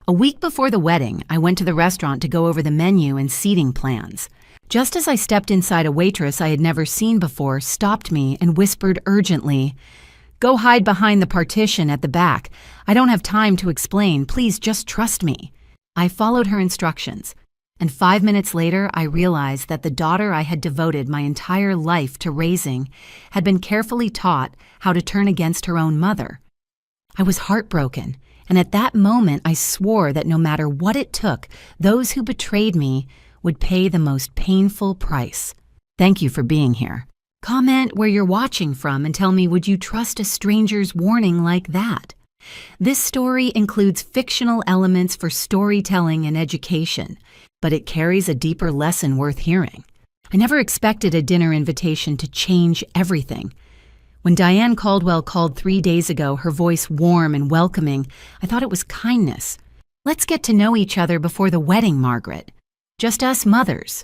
A week before the wedding, I went to the restaurant to go over the menu and seating plans. Just as I stepped inside, a waitress I had never seen before stopped me and whispered urgently, "Go hide behind the partition at the back. I don't have time to explain. Please just trust me." I followed her instructions, and 5 minutes later I realized that the daughter I had devoted my entire life to raising had been carefully taught how to turn against her own mother. I was heartbroken, and at that moment I swore that no matter what it took, those who betrayed me would pay the most painful price. Thank you for being here. Comment where you're watching from and tell me, would you trust a stranger's warning like that? This story includes fictional elements for storytelling and education, but it carries a deeper lesson worth hearing. I never expected a dinner invitation to change everything. When Diane Caldwell called 3 days ago, her voice warm and welcoming, I thought it was kindness. Let's get to know each other before the wedding, Margaret. Just us mothers.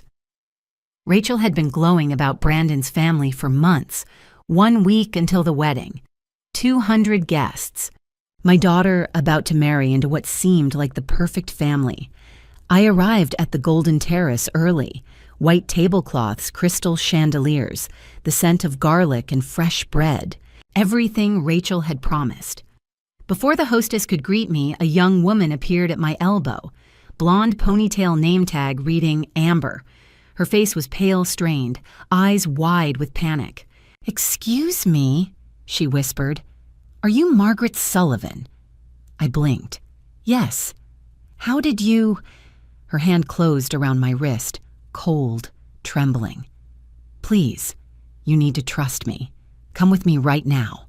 Rachel had been glowing about Brandon's family for months, 1 week until the wedding. 200 guests. My daughter about to marry into what seemed like the perfect family. I arrived at the Golden Terrace early. White tablecloths, crystal chandeliers, the scent of garlic and fresh bread. Everything Rachel had promised. Before the hostess could greet me, a young woman appeared at my elbow. Blonde ponytail name tag reading Amber. Her face was pale, strained, eyes wide with panic. "Excuse me," she whispered. "Are you Margaret Sullivan?" I blinked. "Yes. How did you—" Her hand closed around my wrist, cold, trembling. "Please, you need to trust me. Come with me right now.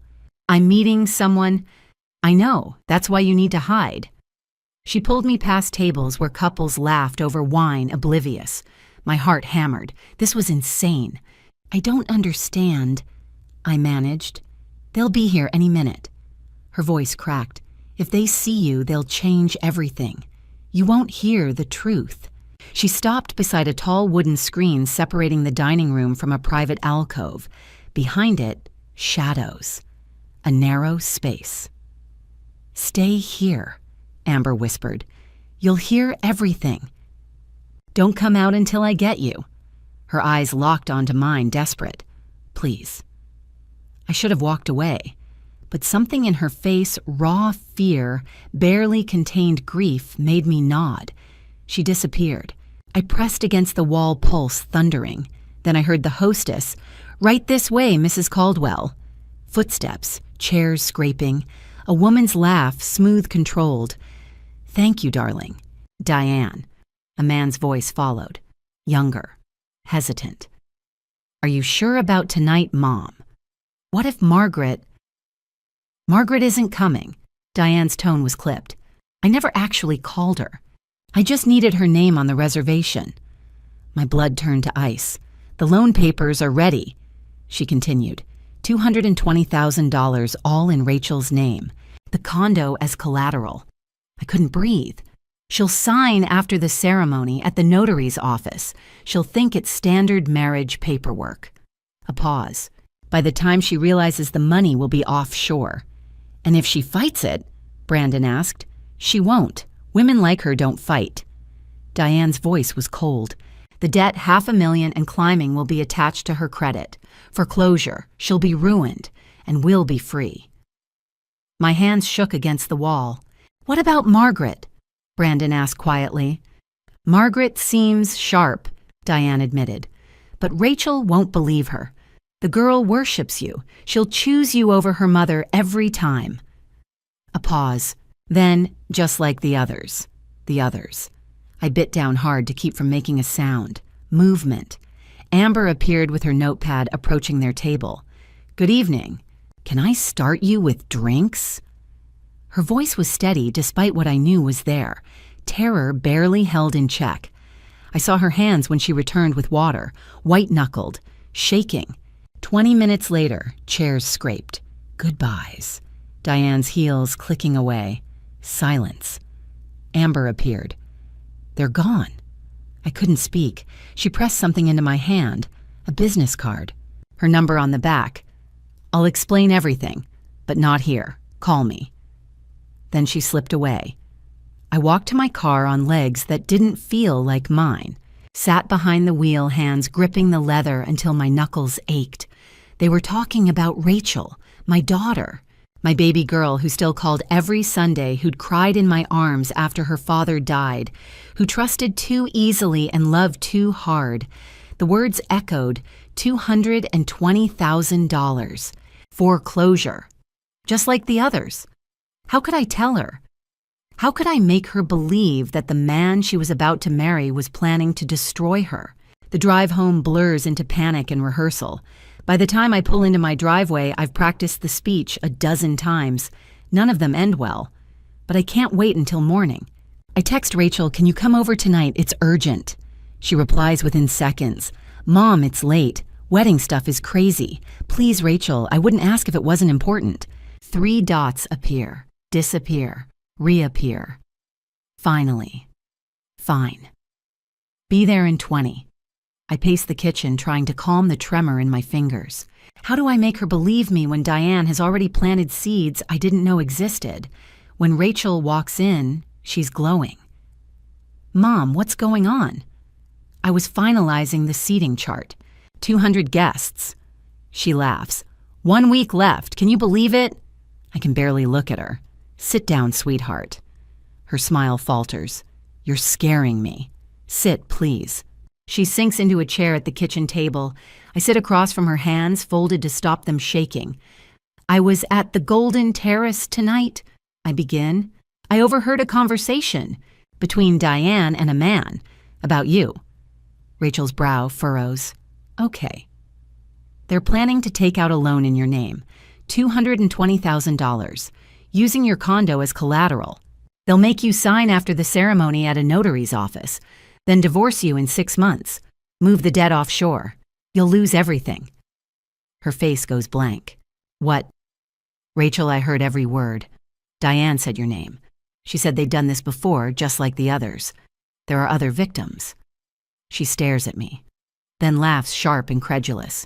I'm meeting someone—" "I know, that's why you need to hide." She pulled me past tables where couples laughed over wine, oblivious. My heart hammered. This was insane. "I don't understand," I managed. "They'll be here any minute." Her voice cracked. "If they see you, they'll change everything. You won't hear the truth." She stopped beside a tall wooden screen separating the dining room from a private alcove. Behind it, shadows. A narrow space. "Stay here," Amber whispered. "You'll hear everything. Don't come out until I get you." Her eyes locked onto mine, desperate. "Please." I should have walked away, but something in her face, raw fear, barely contained grief, made me nod. She disappeared. I pressed against the wall, pulse thundering. Then I heard the hostess, "Right this way, Mrs. Caldwell." Footsteps, chairs scraping, a woman's laugh, smooth, controlled. "Thank you, darling." "Diane." A man's voice followed. Younger. Hesitant. "Are you sure about tonight, Mom? What if Margaret—" "Margaret isn't coming." Diane's tone was clipped. I never actually called her. I just needed her name on the reservation. My blood turned to ice. "The loan papers are ready," she continued. $220,000, all in Rachel's name. The condo as collateral. I couldn't breathe. "She'll sign after the ceremony at the notary's office. She'll think it's standard marriage paperwork." A pause. "By the time she realizes the money will be offshore." "And if she fights it?" Brandon asked. "She won't. Women like her don't fight." Diane's voice was cold. "The debt, $500,000 and climbing, will be attached to her credit. Foreclosure. She'll be ruined, and we'll be free." My hands shook against the wall. "What about Margaret?" Brandon asked quietly. "Margaret seems sharp," Diane admitted. "But Rachel won't believe her. The girl worships you. She'll choose you over her mother every time." A pause. Then, just like the others. I bit down hard to keep from making a sound. Movement. Amber appeared with her notepad, approaching their table. "Good evening. Can I start you with drinks?" Her voice was steady despite what I knew was there. Terror barely held in check. I saw her hands when she returned with water, white-knuckled, shaking. 20 minutes later, chairs scraped. Goodbyes. Diane's heels clicking away. Silence. Amber appeared. "They're gone." I couldn't speak. She pressed something into my hand, a business card. Her number on the back. "I'll explain everything, but not here. Call me." Then she slipped away. I walked to my car on legs that didn't feel like mine, sat behind the wheel, hands gripping the leather until my knuckles ached. They were talking about Rachel, my daughter, my baby girl who still called every Sunday, who'd cried in my arms after her father died, who trusted too easily and loved too hard. The words echoed, $220,000. Foreclosure. Just like the others. How could I tell her? How could I make her believe that the man she was about to marry was planning to destroy her? The drive home blurs into panic and rehearsal. By the time I pull into my driveway, I've practiced the speech a dozen times. None of them end well. But I can't wait until morning. I text Rachel, "Can you come over tonight? It's urgent." She replies within seconds, "Mom, it's late. Wedding stuff is crazy. Please, Rachel, I wouldn't ask if it wasn't important." 3 dots appear, disappear, reappear. Finally. Fine. Be there in 20. I pace the kitchen, trying to calm the tremor in my fingers. How do I make her believe me when Diane has already planted seeds I didn't know existed? When Rachel walks in, she's glowing. "Mom, what's going on?" I was finalizing the seating chart. 200 guests. She laughs. 1 week left. Can you believe it? I can barely look at her. "Sit down, sweetheart." Her smile falters. "You're scaring me. Sit, please." She sinks into a chair at the kitchen table. I sit across from her, hands folded to stop them shaking. "I was at the Golden Terrace tonight," I begin. "I overheard a conversation between Diane and a man about you." Rachel's brow furrows. "Okay. They're planning to take out a loan in your name, $220,000, using your condo as collateral. They'll make you sign after the ceremony at a notary's office, then divorce you in 6 months, move the debt offshore. You'll lose everything." Her face goes blank. "What?" "Rachel, I heard every word. Diane said your name. She said they'd done this before, just like the others. There are other victims." She stares at me, then laughs sharp, incredulous.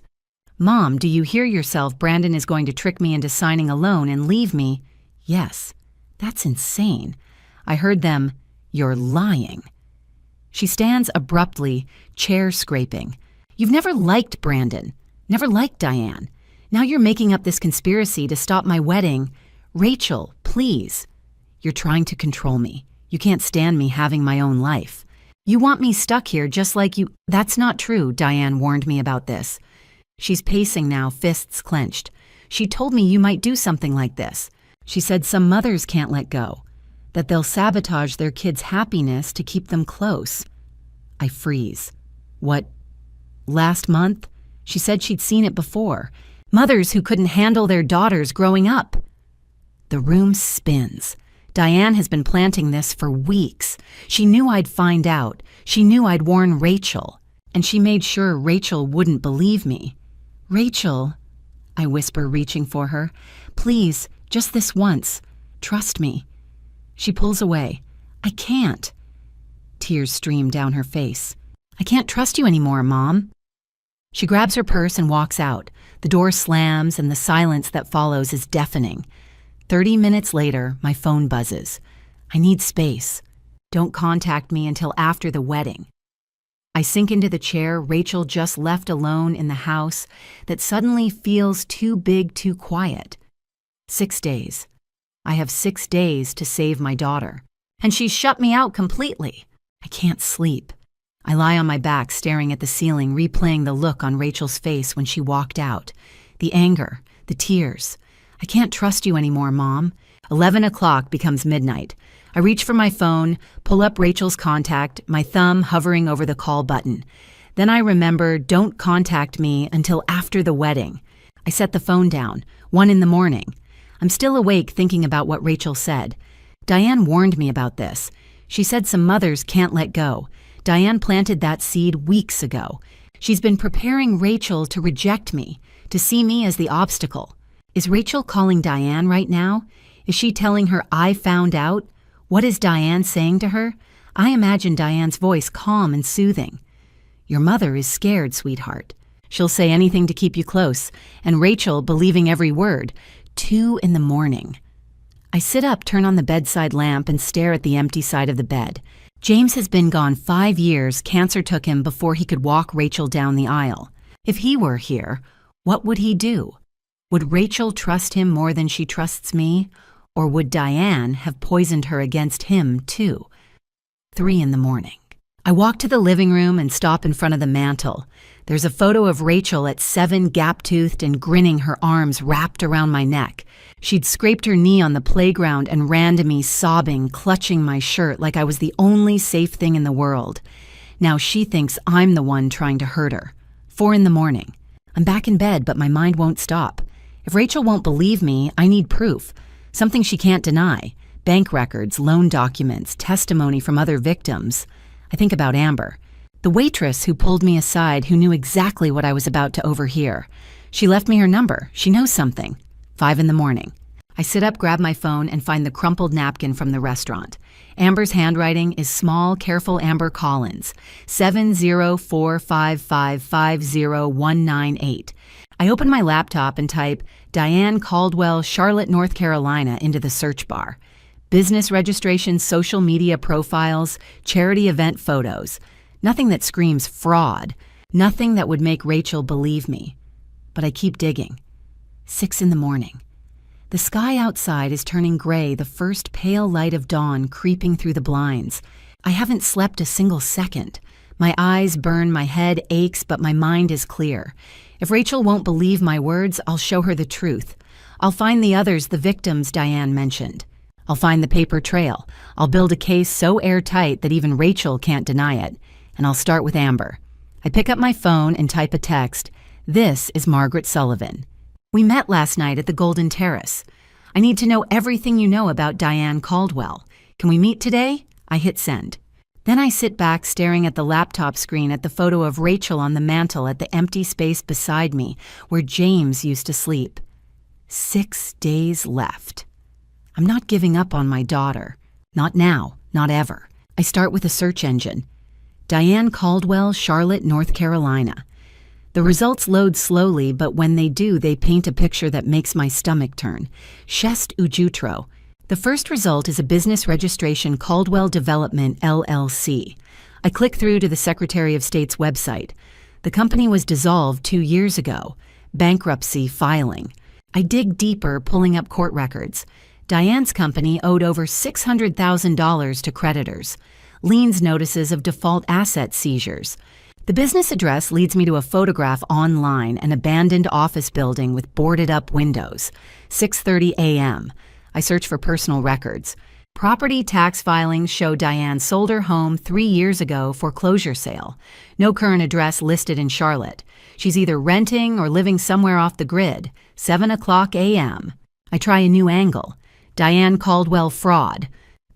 "Mom, do you hear yourself? Brandon is going to trick me into signing a loan and leave me." "Yes, that's insane." I heard them. "You're lying." She stands abruptly, chair scraping. "You've never liked Brandon, never liked Diane. Now you're making up this conspiracy to stop my wedding. Rachel, please. You're trying to control me. You can't stand me having my own life. You want me stuck here just like you—" "That's not true. Diane warned me about this." She's pacing now, fists clenched. "She told me you might do something like this. She said some mothers can't let go, that they'll sabotage their kids' happiness to keep them close." I freeze. "What? Last month? She said she'd seen it before. Mothers who couldn't handle their daughters growing up." The room spins. Diane has been planting this for weeks. She knew I'd find out. She knew I'd warn Rachel. And she made sure Rachel wouldn't believe me. "Rachel," I whisper, reaching for her. "Please, just this once. Trust me." She pulls away. "I can't." Tears stream down her face. "I can't trust you anymore, Mom." She grabs her purse and walks out. The door slams and the silence that follows is deafening. 30 minutes later, my phone buzzes. I need space. Don't contact me until after the wedding. I sink into the chair Rachel just left alone in the house that suddenly feels too big, too quiet. 6 days. I have 6 days to save my daughter. And she's shut me out completely. I can't sleep. I lie on my back, staring at the ceiling, replaying the look on Rachel's face when she walked out. The anger, the tears. "I can't trust you anymore, Mom." 11 o'clock becomes midnight. I reach for my phone, pull up Rachel's contact, my thumb hovering over the call button. Then I remember, don't contact me until after the wedding. I set the phone down, 1 in the morning. I'm still awake thinking about what Rachel said. Diane warned me about this. She said some mothers can't let go. Diane planted that seed weeks ago. She's been preparing Rachel to reject me, to see me as the obstacle. Is Rachel calling Diane right now? Is she telling her I found out? What is Diane saying to her? I imagine Diane's voice calm and soothing. "Your mother is scared, sweetheart. She'll say anything to keep you close." And Rachel believing every word. 2 in the morning. I sit up, turn on the bedside lamp, and stare at the empty side of the bed. James has been gone 5 years. Cancer took him before he could walk Rachel down the aisle. If he were here, what would he do? Would Rachel trust him more than she trusts me? Or would Diane have poisoned her against him, too? 3 a.m. I walk to the living room and stop in front of the mantel. There's a photo of Rachel at 7, gap-toothed and grinning, her arms wrapped around my neck. She'd scraped her knee on the playground and ran to me sobbing, clutching my shirt like I was the only safe thing in the world. Now she thinks I'm the one trying to hurt her. 4 a.m. I'm back in bed, but my mind won't stop. If Rachel won't believe me, I need proof. Something she can't deny. Bank records, loan documents, testimony from other victims. I think about Amber, the waitress who pulled me aside, who knew exactly what I was about to overhear. She left me her number. She knows something. 5 a.m. I sit up, grab my phone, and find the crumpled napkin from the restaurant. Amber's handwriting is small, careful Amber Collins, 70455500198. I open my laptop and type Diane Caldwell, Charlotte, North Carolina into the search bar. Business registration, social media profiles, charity event photos. Nothing that screams fraud. Nothing that would make Rachel believe me. But I keep digging. 6 a.m. The sky outside is turning gray, the first pale light of dawn creeping through the blinds. I haven't slept a single second. My eyes burn, my head aches, but my mind is clear. If Rachel won't believe my words, I'll show her the truth. I'll find the others, the victims Diane mentioned. I'll find the paper trail. I'll build a case so airtight that even Rachel can't deny it. And I'll start with Amber. I pick up my phone and type a text. This is Margaret Sullivan. We met last night at the Golden Terrace. I need to know everything you know about Diane Caldwell. Can we meet today? I hit send. Then I sit back staring at the laptop screen at the photo of Rachel on the mantel at the empty space beside me where James used to sleep. 6 days left. I'm not giving up on my daughter. Not now, not ever. I start with a search engine. Diane Caldwell, Charlotte, North Carolina. The results load slowly, but when they do, they paint a picture that makes my stomach turn. Chest Ujutro. The first result is a business registration, Caldwell Development, LLC. I click through to the Secretary of State's website. The company was dissolved 2 years ago. Bankruptcy filing. I dig deeper, pulling up court records. Diane's company owed over $600,000 to creditors. Liens notices of default asset seizures. The business address leads me to a photograph online, an abandoned office building with boarded-up windows. 6:30 a.m. I search for personal records. Property tax filings show Diane sold her home 3 years ago, foreclosure sale. No current address listed in Charlotte. She's either renting or living somewhere off the grid. 7:00 a.m. I try a new angle. Diane Caldwell fraud.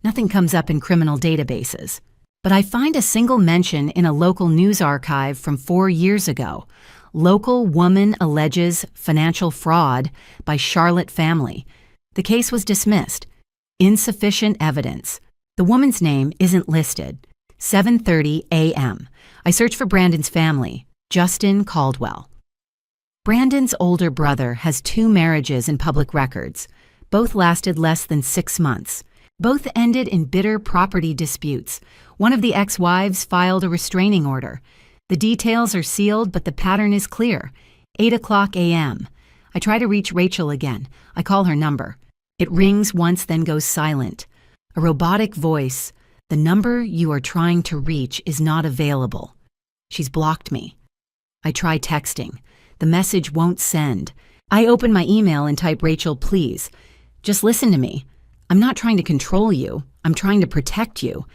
Nothing comes up in criminal databases. But I find a single mention in a local news archive from 4 years ago. Local woman alleges financial fraud by Charlotte family. The case was dismissed. Insufficient evidence. The woman's name isn't listed. 7:30 a.m. I search for Brandon's family. Justin Caldwell. Brandon's older brother has 2 marriages in public records. Both lasted less than 6 months. Both ended in bitter property disputes. One of the ex-wives filed a restraining order. The details are sealed, but the pattern is clear. 8:00 a.m. I try to reach Rachel again. I call her number. It rings once, then goes silent. A robotic voice. The number you are trying to reach is not available. She's blocked me. I try texting. The message won't send. I open my email and type, Rachel, please. Just listen to me. I'm not trying to control you. I'm trying to protect you.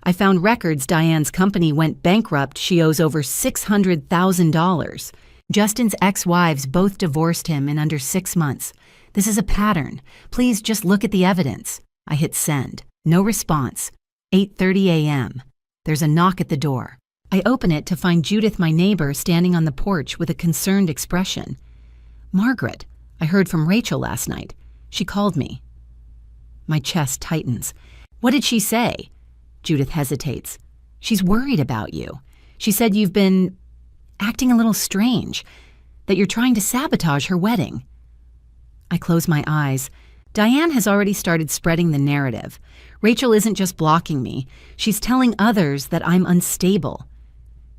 I found records Diane's company went bankrupt. She owes over $600,000. Justin's ex-wives both divorced him in under 6 months. This is a pattern. Please just look at the evidence. I hit send. No response. 8:30 a.m. There's a knock at the door. I open it to find Judith, my neighbor, standing on the porch with a concerned expression. Margaret, I heard from Rachel last night. She called me. My chest tightens. What did she say? Judith hesitates. She's worried about you. She said you've been acting a little strange, that you're trying to sabotage her wedding. I close my eyes. Diane has already started spreading the narrative. Rachel isn't just blocking me, she's telling others that I'm unstable.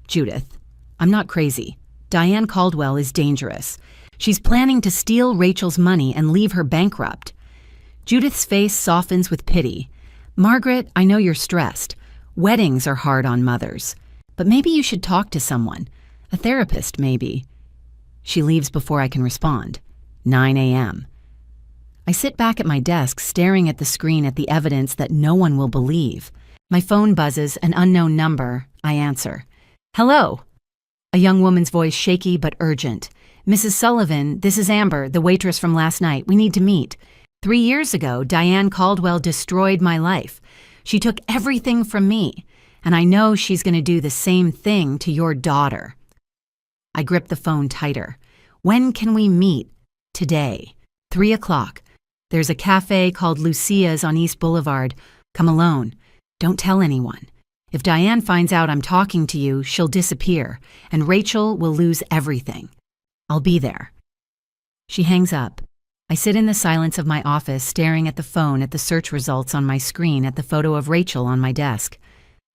Judith, I'm not crazy. Diane Caldwell is dangerous. She's planning to steal Rachel's money and leave her bankrupt. Judith's face softens with pity. Margaret, I know you're stressed. Weddings are hard on mothers. But maybe you should talk to someone. A therapist, maybe. She leaves before I can respond. 9 a.m. I sit back at my desk staring at the screen at the evidence that no one will believe. My phone buzzes, an unknown number. I answer. Hello. A young woman's voice, shaky but urgent. Mrs. Sullivan, this is Amber, the waitress from last night. We need to meet. 3 years ago, Diane Caldwell destroyed my life. She took everything from me, and I know she's going to do the same thing to your daughter. I grip the phone tighter. When can we meet? Today. 3 o'clock. There's a cafe called Lucia's on East Boulevard. Come alone. Don't tell anyone. If Diane finds out I'm talking to you, she'll disappear, and Rachel will lose everything. I'll be there. She hangs up. I sit in the silence of my office, staring at the phone at the search results on my screen at the photo of Rachel on my desk.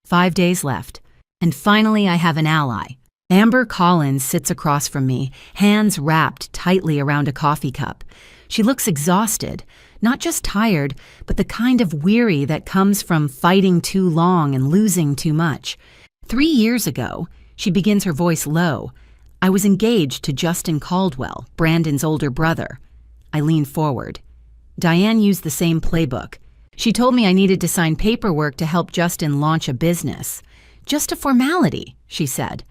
5 days left. And finally, I have an ally. Amber Collins sits across from me, hands wrapped tightly around a coffee cup. She looks exhausted, not just tired, but the kind of weary that comes from fighting too long and losing too much. 3 years ago, she begins her voice low, I was engaged to Justin Caldwell, Brandon's older brother. I lean forward. Diane used the same playbook. She told me I needed to sign paperwork to help Justin launch a business. Just a formality, she said.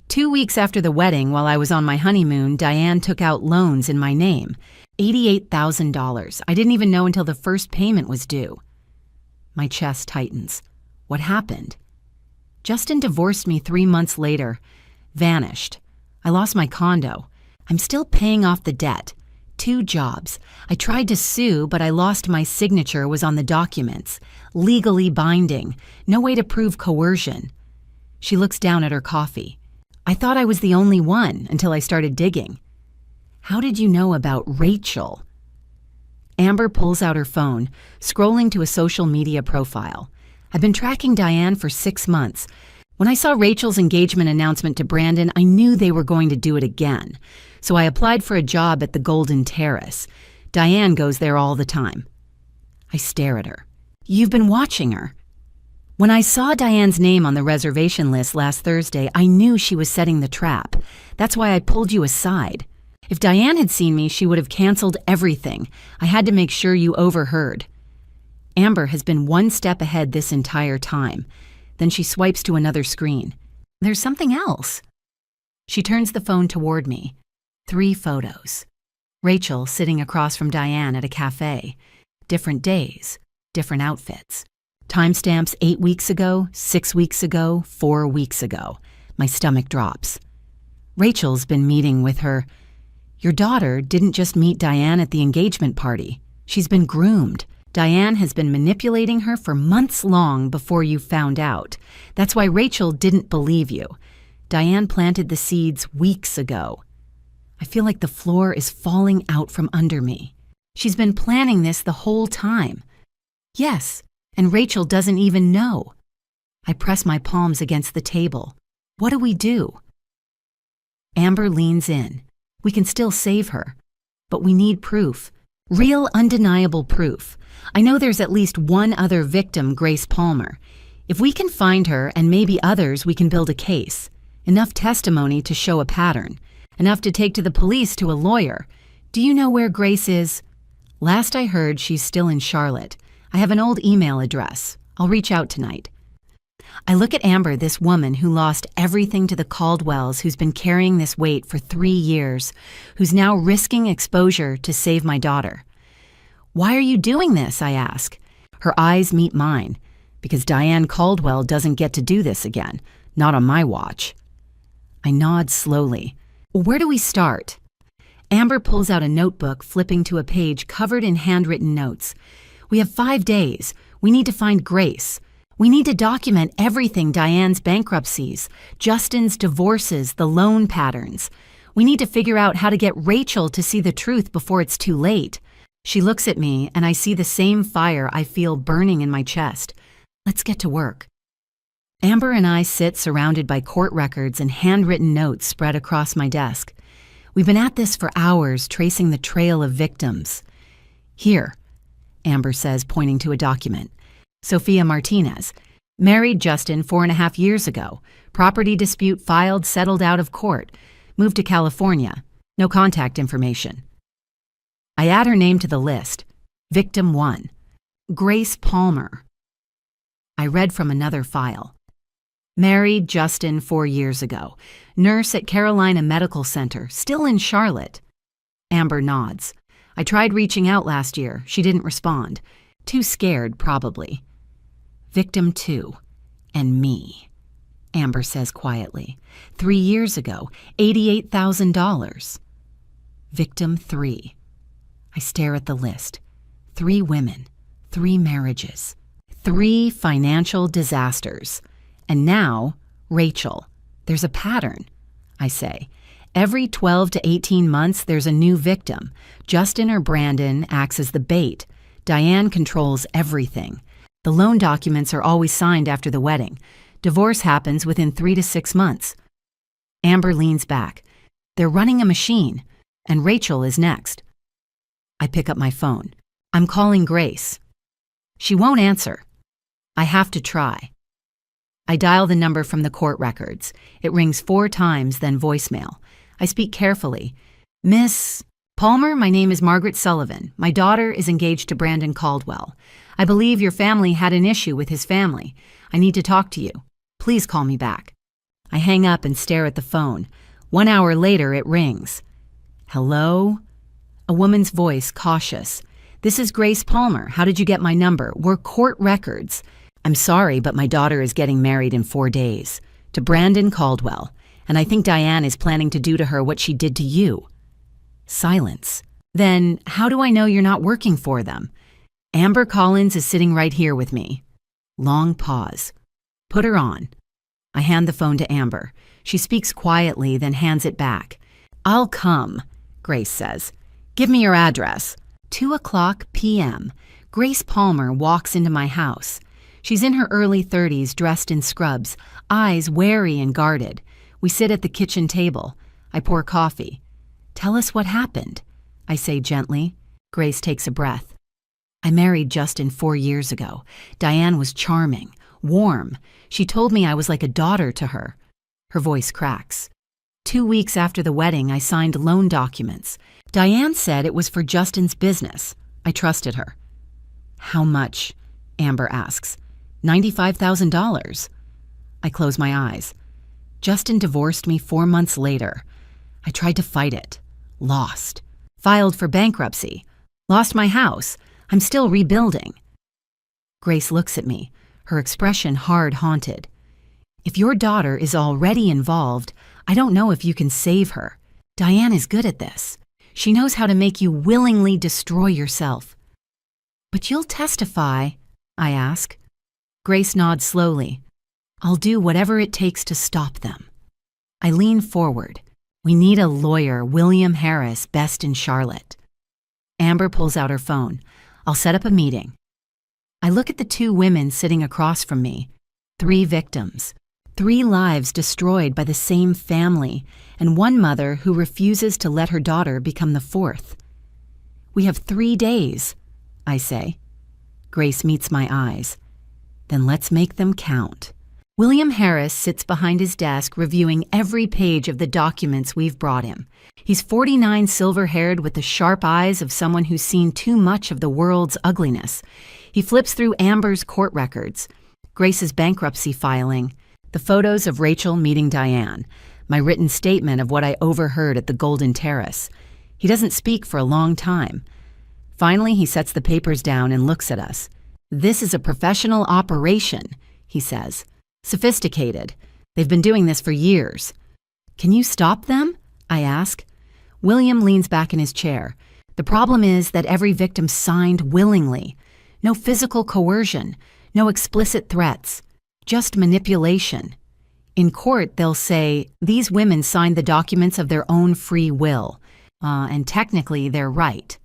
2 weeks after the wedding, while I was on my honeymoon, Diane took out loans in my name. $88,000. I didn't even know until the first payment was due. My chest tightens. What happened? Justin divorced me 3 months later. Vanished. I lost my condo. I'm still paying off the debt. 2 jobs. I tried to sue, but I lost my signature was on the documents. Legally binding. No way to prove coercion. She looks down at her coffee. I thought I was the only one until I started digging. How did you know about Rachel? Amber pulls out her phone, scrolling to a social media profile. I've been tracking Diane for 6 months. When I saw Rachel's engagement announcement to Brandon, I knew they were going to do it again. So I applied for a job at the Golden Terrace. Diane goes there all the time. I stare at her. You've been watching her. When I saw Diane's name on the reservation list last Thursday, I knew she was setting the trap. That's why I pulled you aside. If Diane had seen me, she would have canceled everything. I had to make sure you overheard. Amber has been 1 step ahead this entire time. Then she swipes to another screen. There's something else. She turns the phone toward me. 3 photos. Rachel sitting across from Diane at a cafe. Different days, different outfits. Timestamps 8 weeks ago, 6 weeks ago, 4 weeks ago. My stomach drops. Rachel's been meeting with her. Your daughter didn't just meet Diane at the engagement party. She's been groomed. Diane has been manipulating her for months long before you found out. That's why Rachel didn't believe you. Diane planted the seeds weeks ago. I feel like the floor is falling out from under me. She's been planning this the whole time. Yes, and Rachel doesn't even know. I press my palms against the table. What do we do? Amber leans in. We can still save her. But we need proof. Real, undeniable proof. I know there's at least one other victim, Grace Palmer. If we can find her and maybe others, we can build a case. Enough testimony to show a pattern. Enough to take to the police, to a lawyer. Do you know where Grace is? Last I heard, she's still in Charlotte. I have an old email address. I'll reach out tonight. I look at Amber, this woman who lost everything to the Caldwells, who's been carrying this weight for 3 years, who's now risking exposure to save my daughter. Why are you doing this? I ask. Her eyes meet mine. Because Diane Caldwell doesn't get to do this again. Not on my watch. I nod slowly. Where do we start? Amber pulls out a notebook, flipping to a page covered in handwritten notes. We have 5 days. We need to find Grace. We need to document everything: Diane's bankruptcies, Justin's divorces, the loan patterns. We need to figure out how to get Rachel to see the truth before it's too late. She looks at me, and I see the same fire I feel burning in my chest. Let's get to work. Amber and I sit surrounded by court records and handwritten notes spread across my desk. We've been at this for hours, tracing the trail of victims. Here, Amber says, pointing to a document. Sophia Martinez. Married Justin 4.5 years ago. Property dispute filed, settled out of court. Moved to California. No contact information. I add her name to the list. Victim 1. Grace Palmer. I read from another file. Married Justin 4 years ago. Nurse at Carolina Medical Center, still in Charlotte. Amber nods. I tried reaching out last year. She didn't respond. Too scared, probably. Victim 2. And me. Amber says quietly. 3 years ago, $88,000. Victim 3. I stare at the list. 3 women, 3 marriages, 3 financial disasters. And now, Rachel. There's a pattern, I say. Every 12 to 18 months, there's a new victim. Justin or Brandon acts as the bait. Diane controls everything. The loan documents are always signed after the wedding. Divorce happens within 3 to 6 months. Amber leans back. They're running a machine, and Rachel is next. I pick up my phone. I'm calling Grace. She won't answer. I have to try. I dial the number from the court records. It rings 4 times, then voicemail. I speak carefully. Miss Palmer, my name is Margaret Sullivan. My daughter is engaged to Brandon Caldwell. I believe your family had an issue with his family. I need to talk to you. Please call me back. I hang up and stare at the phone. 1 hour later, it rings. Hello? A woman's voice, cautious. This is Grace Palmer. How did you get my number? We're court records. I'm sorry, but my daughter is getting married in 4 days. To Brandon Caldwell. And I think Diane is planning to do to her what she did to you. Silence. Then, how do I know you're not working for them? Amber Collins is sitting right here with me. Long pause. Put her on. I hand the phone to Amber. She speaks quietly, then hands it back. I'll come, Grace says. Give me your address. 2:00 p.m. Grace Palmer walks into my house. She's in her early 30s, dressed in scrubs, eyes wary and guarded. We sit at the kitchen table. I pour coffee. Tell us what happened, I say gently. Grace takes a breath. I married Justin 4 years ago. Diane was charming, warm. She told me I was like a daughter to her. Her voice cracks. 2 weeks after the wedding, I signed loan documents. Diane said it was for Justin's business. I trusted her. How much? Amber asks. $95,000. I close my eyes. Justin divorced me 4 months later. I tried to fight it. Lost. Filed for bankruptcy. Lost my house. I'm still rebuilding. Grace looks at me, her expression hard-haunted. If your daughter is already involved, I don't know if you can save her. Diane is good at this. She knows how to make you willingly destroy yourself. But you'll testify, I ask. Grace nods slowly. I'll do whatever it takes to stop them. I lean forward. We need a lawyer, William Harris, best in Charlotte. Amber pulls out her phone. I'll set up a meeting. I look at the 2 women sitting across from me. 3 victims. 3 lives destroyed by the same family, and 1 mother who refuses to let her daughter become the 4th. We have 3 days, I say. Grace meets my eyes. Then let's make them count. William Harris sits behind his desk reviewing every page of the documents we've brought him. He's 49, silver-haired with the sharp eyes of someone who's seen too much of the world's ugliness. He flips through Amber's court records, Grace's bankruptcy filing, the photos of Rachel meeting Diane, my written statement of what I overheard at the Golden Terrace. He doesn't speak for a long time. Finally, he sets the papers down and looks at us. This is a professional operation, he says. Sophisticated. They've been doing this for years. Can you stop them? I ask. William leans back in his chair. The problem is that every victim signed willingly. No physical coercion, no explicit threats, just manipulation. In court, they'll say, these women signed the documents of their own free will, and technically they're right.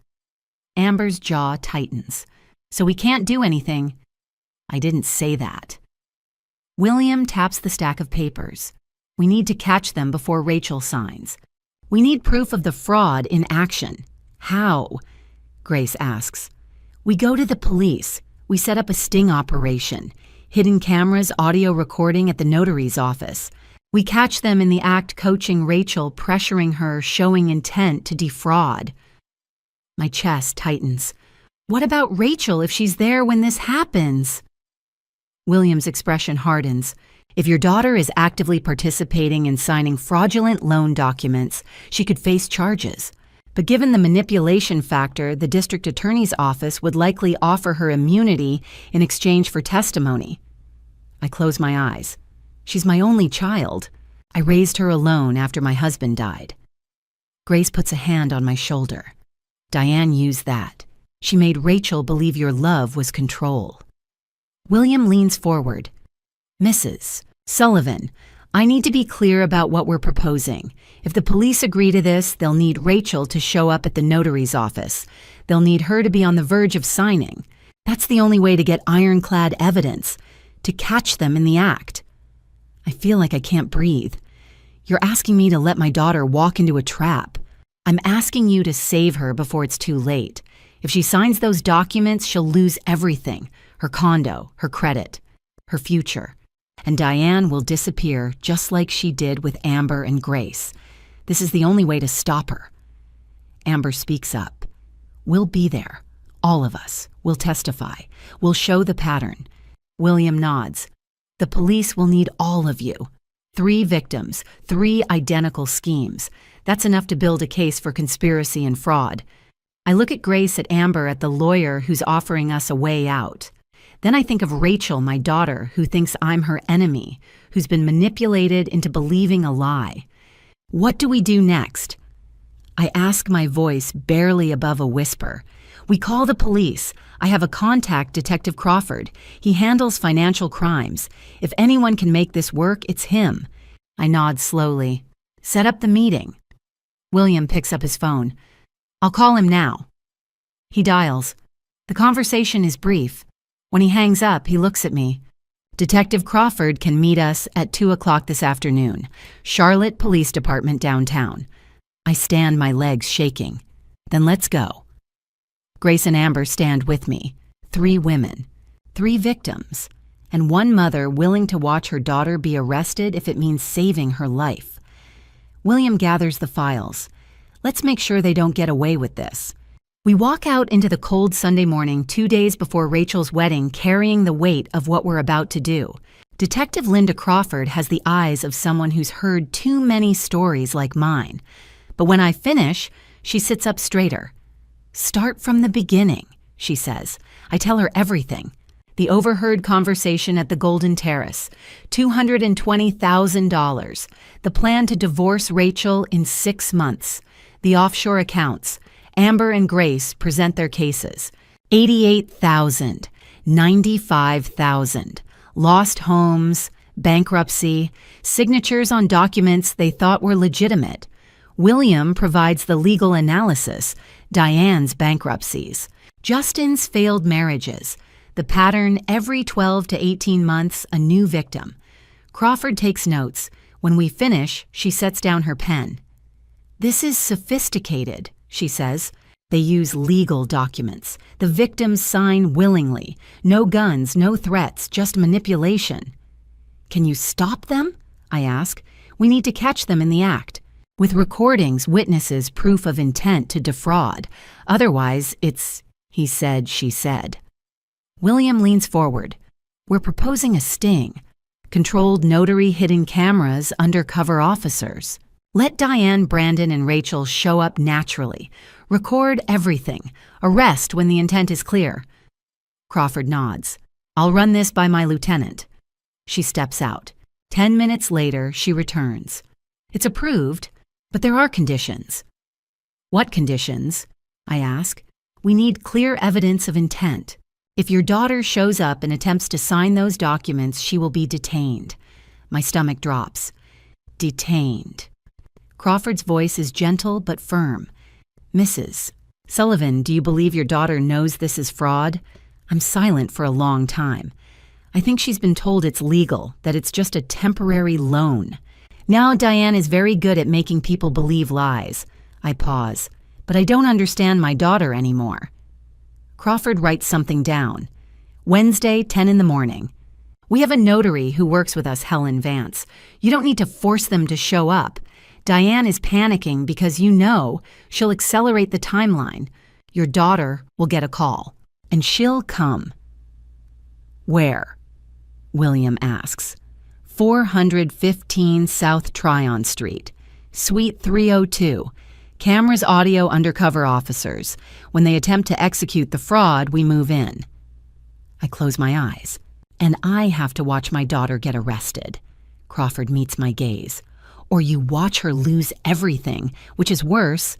Amber's jaw tightens. So we can't do anything. I didn't say that. William taps the stack of papers. We need to catch them before Rachel signs. We need proof of the fraud in action. How? Grace asks. We go to the police. We set up a sting operation. Hidden cameras, audio recording at the notary's office. We catch them in the act coaching Rachel, pressuring her, showing intent to defraud. My chest tightens. What about Rachel if she's there when this happens? William's expression hardens. If your daughter is actively participating in signing fraudulent loan documents, she could face charges. But given the manipulation factor, the district attorney's office would likely offer her immunity in exchange for testimony. I close my eyes. She's my only child. I raised her alone after my husband died. Grace puts a hand on my shoulder. Diane used that. She made Rachel believe your love was control. William leans forward. Mrs. Sullivan, I need to be clear about what we're proposing. If the police agree to this, they'll need Rachel to show up at the notary's office. They'll need her to be on the verge of signing. That's the only way to get ironclad evidence, to catch them in the act. I feel like I can't breathe. You're asking me to let my daughter walk into a trap. I'm asking you to save her before it's too late. If she signs those documents, she'll lose everything. Her condo, her credit, her future. And Diane will disappear just like she did with Amber and Grace. This is the only way to stop her. Amber speaks up. We'll be there. All of us. We'll testify. We'll show the pattern. William nods. The police will need all of you. 3 victims, 3 identical schemes. That's enough to build a case for conspiracy and fraud. I look at Grace, at Amber, at the lawyer who's offering us a way out. Then I think of Rachel, my daughter, who thinks I'm her enemy, who's been manipulated into believing a lie. What do we do next? I ask, my voice barely above a whisper. We call the police. I have a contact, Detective Crawford. He handles financial crimes. If anyone can make this work, it's him. I nod slowly. Set up the meeting. William picks up his phone. I'll call him now. He dials. The conversation is brief. When he hangs up, he looks at me. Detective Crawford can meet us at 2 o'clock this afternoon. Charlotte Police Department downtown. I stand, my legs shaking. Then let's go. Grace and Amber stand with me. 3 women, 3 victims, and 1 mother willing to watch her daughter be arrested if it means saving her life. William gathers the files. Let's make sure they don't get away with this. We walk out into the cold Sunday morning 2 days before Rachel's wedding, carrying the weight of what we're about to do. Detective Linda Crawford has the eyes of someone who's heard too many stories like mine. But when I finish, she sits up straighter. Start from the beginning, she says. I tell her everything. The overheard conversation at the Golden Terrace, $220,000, the plan to divorce Rachel in 6 months, the offshore accounts. Amber and Grace present their cases. $88,000, $95,000, lost homes, bankruptcy, signatures on documents they thought were legitimate. William provides the legal analysis, Diane's bankruptcies, Justin's failed marriages, the pattern every 12 to 18 months, a new victim. Crawford takes notes. When we finish, she sets down her pen. This is sophisticated, she says. They use legal documents. The victims sign willingly. No guns, no threats, just manipulation. Can you stop them? I ask. We need to catch them in the act. With recordings, witnesses, proof of intent to defraud. Otherwise, it's he said, she said. William leans forward. We're proposing a sting. Controlled notary, hidden cameras, undercover officers. Let Diane, Brandon, and Rachel show up naturally. Record everything. Arrest when the intent is clear. Crawford nods. I'll run this by my lieutenant. She steps out. 10 minutes later, she returns. It's approved, but there are conditions. What conditions? I ask. We need clear evidence of intent. If your daughter shows up and attempts to sign those documents, she will be detained. My stomach drops. Detained. Crawford's voice is gentle but firm. Mrs. Sullivan, do you believe your daughter knows this is fraud? I'm silent for a long time. I think she's been told it's legal, that it's just a temporary loan. Now Diane is very good at making people believe lies. I pause, but I don't understand my daughter anymore. Crawford writes something down. Wednesday, 10 in the morning. We have a notary who works with us, Helen Vance. You don't need to force them to show up. Diane is panicking because you know she'll accelerate the timeline. Your daughter will get a call, and she'll come. Where? William asks. 415 South Tryon Street, Suite 302. Cameras, audio, undercover officers. When they attempt to execute the fraud, we move in. I close my eyes, and I have to watch my daughter get arrested. Crawford meets my gaze. Or you watch her lose everything, which is worse.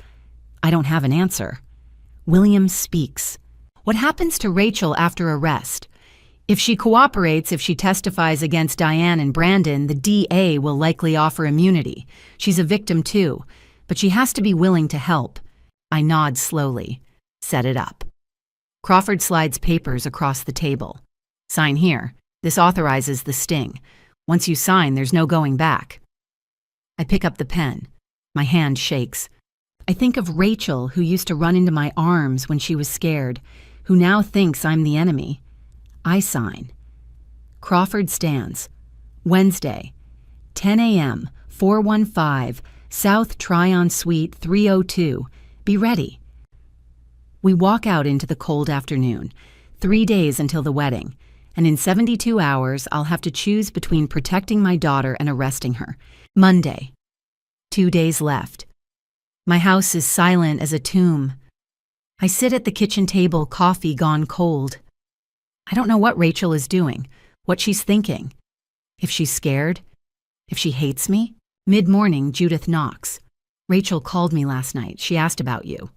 I don't have an answer. William speaks. What happens to Rachel after arrest? If she cooperates, if she testifies against Diane and Brandon, the DA will likely offer immunity. She's a victim too, but she has to be willing to help. I nod slowly. Set it up. Crawford slides papers across the table. Sign here. This authorizes the sting. Once you sign, there's no going back. I pick up the pen. My hand shakes. I think of Rachel, who used to run into my arms when she was scared, who now thinks I'm the enemy. I sign. Crawford stands. Wednesday, 10 a.m., 415, South Tryon Suite 302. Be ready. We walk out into the cold afternoon. 3 days until the wedding. And in 72 hours, I'll have to choose between protecting my daughter and arresting her. Monday. 2 days left. My house is silent as a tomb. I sit at the kitchen table, coffee gone cold. I don't know what Rachel is doing, what she's thinking. If she's scared, if she hates me. Mid-morning, Judith knocks. Rachel called me last night. She asked about you.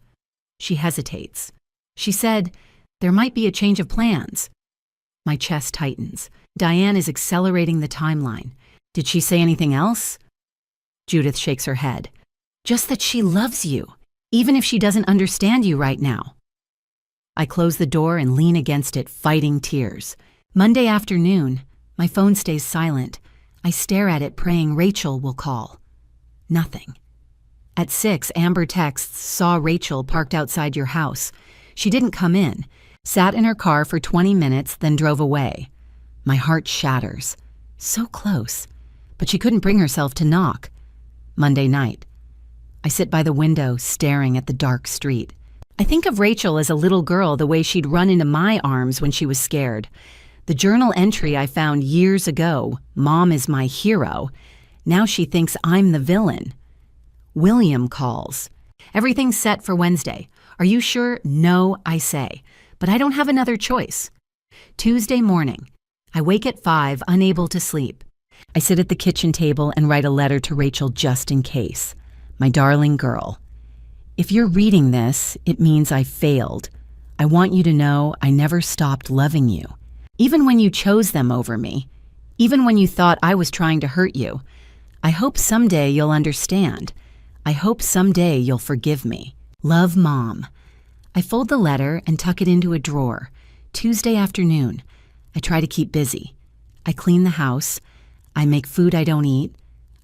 She hesitates. She said, there might be a change of plans. My chest tightens. Diane is accelerating the timeline. Did she say anything else? Judith shakes her head. Just that she loves you, even if she doesn't understand you right now. I close the door and lean against it, fighting tears. Monday afternoon, my phone stays silent. I stare at it, praying Rachel will call. Nothing. At 6, Amber texts, saw Rachel parked outside your house. She didn't come in, sat in her car for 20 minutes, then drove away. My heart shatters. So close. But she couldn't bring herself to knock. Monday night. I sit by the window, staring at the dark street. I think of Rachel as a little girl, the way she'd run into my arms when she was scared. The journal entry I found years ago, Mom is my hero. Now she thinks I'm the villain. William calls. Everything's set for Wednesday. Are you sure? No, I say. But I don't have another choice. Tuesday morning. I wake at 5, unable to sleep. I sit at the kitchen table and write a letter to Rachel just in case. My darling girl. If you're reading this, it means I failed. I want you to know I never stopped loving you. Even when you chose them over me. Even when you thought I was trying to hurt you. I hope someday you'll understand. I hope someday you'll forgive me. Love, Mom. I fold the letter and tuck it into a drawer. Tuesday afternoon. I try to keep busy. I clean the house. I make food I don't eat.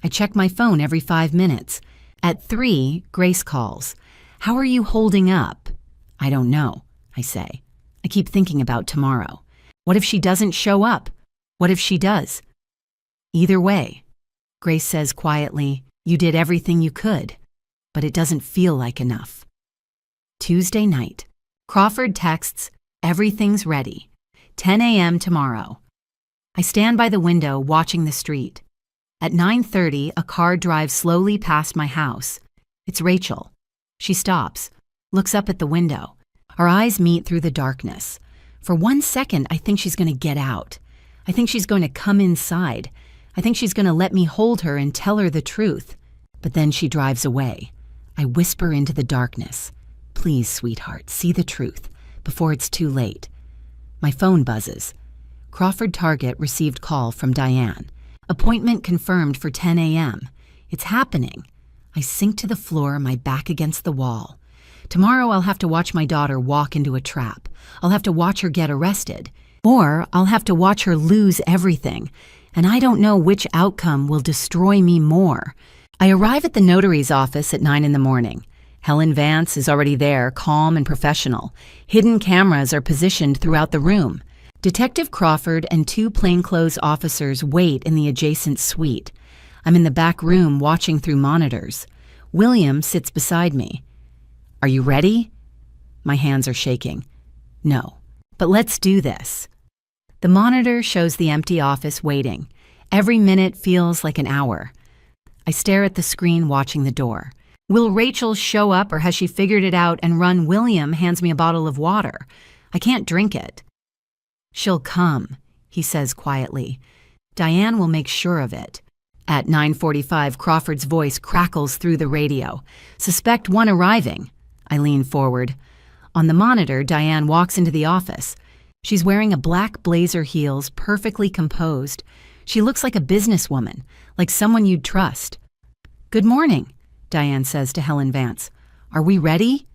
I check my phone every 5 minutes. At 3, Grace calls. How are you holding up? I don't know, I say. I keep thinking about tomorrow. What if she doesn't show up? What if she does? Either way, Grace says quietly, you did everything you could, but it doesn't feel like enough. Tuesday night. Crawford texts, everything's ready. 10 a.m. tomorrow. I stand by the window watching the street. At 9:30, a car drives slowly past my house. It's Rachel. She stops, looks up at the window. Our eyes meet through the darkness. For 1 second, I think she's going to get out. I think she's going to come inside. I think she's going to let me hold her and tell her the truth. But then she drives away. I whisper into the darkness. Please, sweetheart, see the truth before it's too late. My phone buzzes. Crawford Target received call from Diane. Appointment confirmed for 10 a.m. It's happening. I sink to the floor, my back against the wall. Tomorrow I'll have to watch my daughter walk into a trap. I'll have to watch her get arrested. Or I'll have to watch her lose everything. And I don't know which outcome will destroy me more. I arrive at the notary's office at 9 in the morning. Helen Vance is already there, calm and professional. Hidden cameras are positioned throughout the room. Detective Crawford and 2 plainclothes officers wait in the adjacent suite. I'm in the back room watching through monitors. William sits beside me. Are you ready? My hands are shaking. No, but let's do this. The monitor shows the empty office waiting. Every minute feels like an hour. I stare at the screen watching the door. Will Rachel show up or has she figured it out and run? William hands me a bottle of water. I can't drink it. She'll come, he says quietly. Diane will make sure of it. At 9:45, Crawford's voice crackles through the radio. Suspect 1 arriving. I lean forward. On the monitor, Diane walks into the office. She's wearing a black blazer heels, perfectly composed. She looks like a businesswoman, like someone you'd trust. Good morning, Diane says to Helen Vance. Are we ready?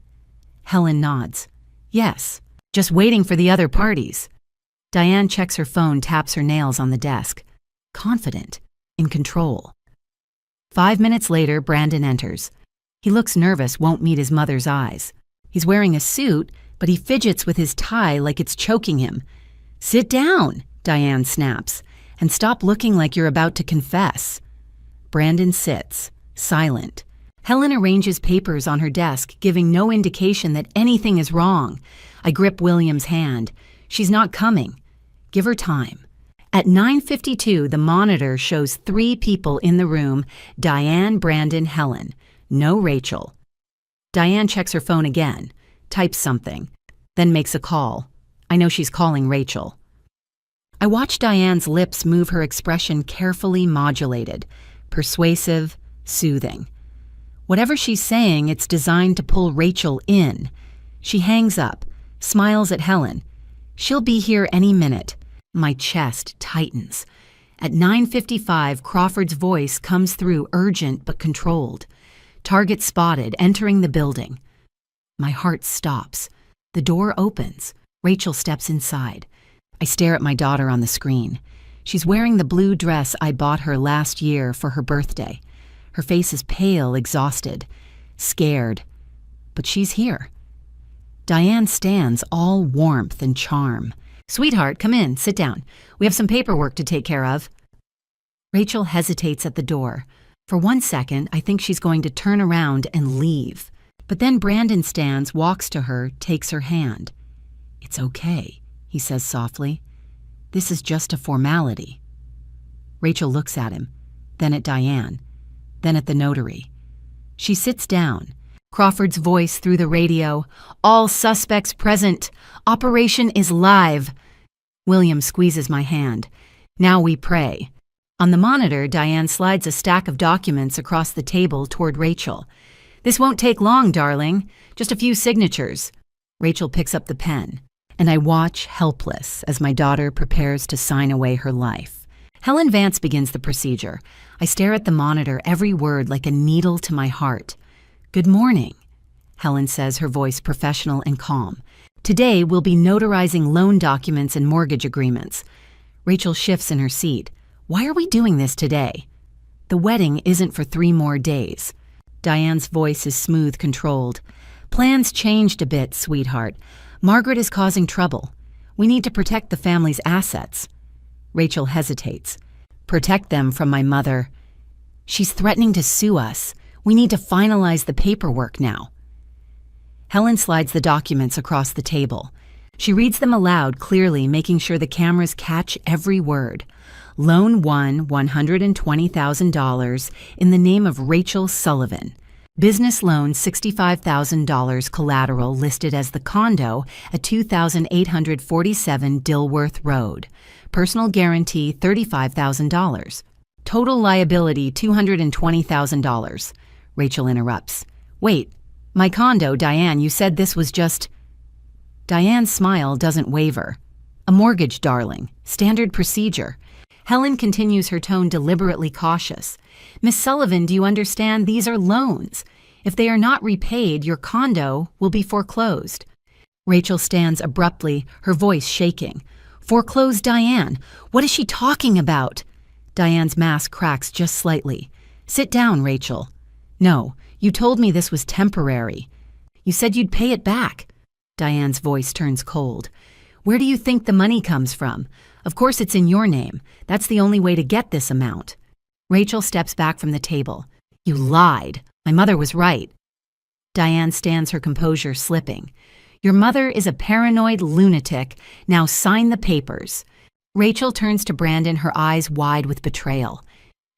Helen nods. Yes, just waiting for the other parties. Diane checks her phone, taps her nails on the desk. Confident, in control. 5 minutes later, Brandon enters. He looks nervous, won't meet his mother's eyes. He's wearing a suit, but he fidgets with his tie like it's choking him. Sit down, Diane snaps, and stop looking like you're about to confess. Brandon sits, silent. Helen arranges papers on her desk, giving no indication that anything is wrong. I grip William's hand. She's not coming. Give her time. At 9:52, the monitor shows 3 people in the room: Diane, Brandon, Helen. No Rachel. Diane checks her phone again, types something, then makes a call. I know she's calling Rachel. I watch Diane's lips move, her expression carefully modulated, persuasive, soothing. Whatever she's saying, it's designed to pull Rachel in. She hangs up, smiles at Helen. She'll be here any minute. My chest tightens. At 9:55, Crawford's voice comes through, urgent but controlled. Target spotted, entering the building. My heart stops. The door opens. Rachel steps inside. I stare at my daughter on the screen. She's wearing the blue dress I bought her last year for her birthday. Her face is pale, exhausted, scared. But she's here. Diane stands, all warmth and charm. Sweetheart, come in, sit down. We have some paperwork to take care of. Rachel hesitates at the door. For 1 second, I think she's going to turn around and leave. But then Brandon stands, walks to her, takes her hand. It's okay, he says softly. This is just a formality. Rachel looks at him, then at Diane, then at the notary. She sits down. Crawford's voice through the radio. All suspects present. Operation is live. William squeezes my hand. Now we pray. On the monitor, Diane slides a stack of documents across the table toward Rachel. This won't take long, darling. Just a few signatures. Rachel picks up the pen, and I watch helpless as my daughter prepares to sign away her life. Helen Vance begins the procedure. I stare at the monitor, every word like a needle to my heart. Good morning, Helen says, her voice professional and calm. Today we'll be notarizing loan documents and mortgage agreements. Rachel shifts in her seat. Why are we doing this today? The wedding isn't for 3 more days. Diane's voice is smooth, controlled. Plans changed a bit, sweetheart. Margaret is causing trouble. We need to protect the family's assets. Rachel hesitates. Protect them from my mother. She's threatening to sue us. We need to finalize the paperwork now. Helen slides the documents across the table. She reads them aloud, clearly, making sure the cameras catch every word. Loan 1, $120,000 in the name of Rachel Sullivan. Business loan, $65,000 collateral listed as the condo at 2847 Dilworth Road. Personal guarantee, $35,000. Total liability, $220,000. Rachel interrupts. Wait, my condo, Diane, you said this was just... Diane's smile doesn't waver. A mortgage, darling. Standard procedure. Helen continues, her tone deliberately cautious. Miss Sullivan, do you understand? These are loans. If they are not repaid, your condo will be foreclosed. Rachel stands abruptly, her voice shaking. Foreclose Diane. What is she talking about? Diane's mask cracks just slightly. Sit down, Rachel. No, you told me this was temporary. You said you'd pay it back. Diane's voice turns cold. Where do you think the money comes from? Of course it's in your name. That's the only way to get this amount. Rachel steps back from the table. You lied. My mother was right. Diane stands her composure slipping. Your mother is a paranoid lunatic. Now sign the papers. Rachel turns to Brandon, her eyes wide with betrayal.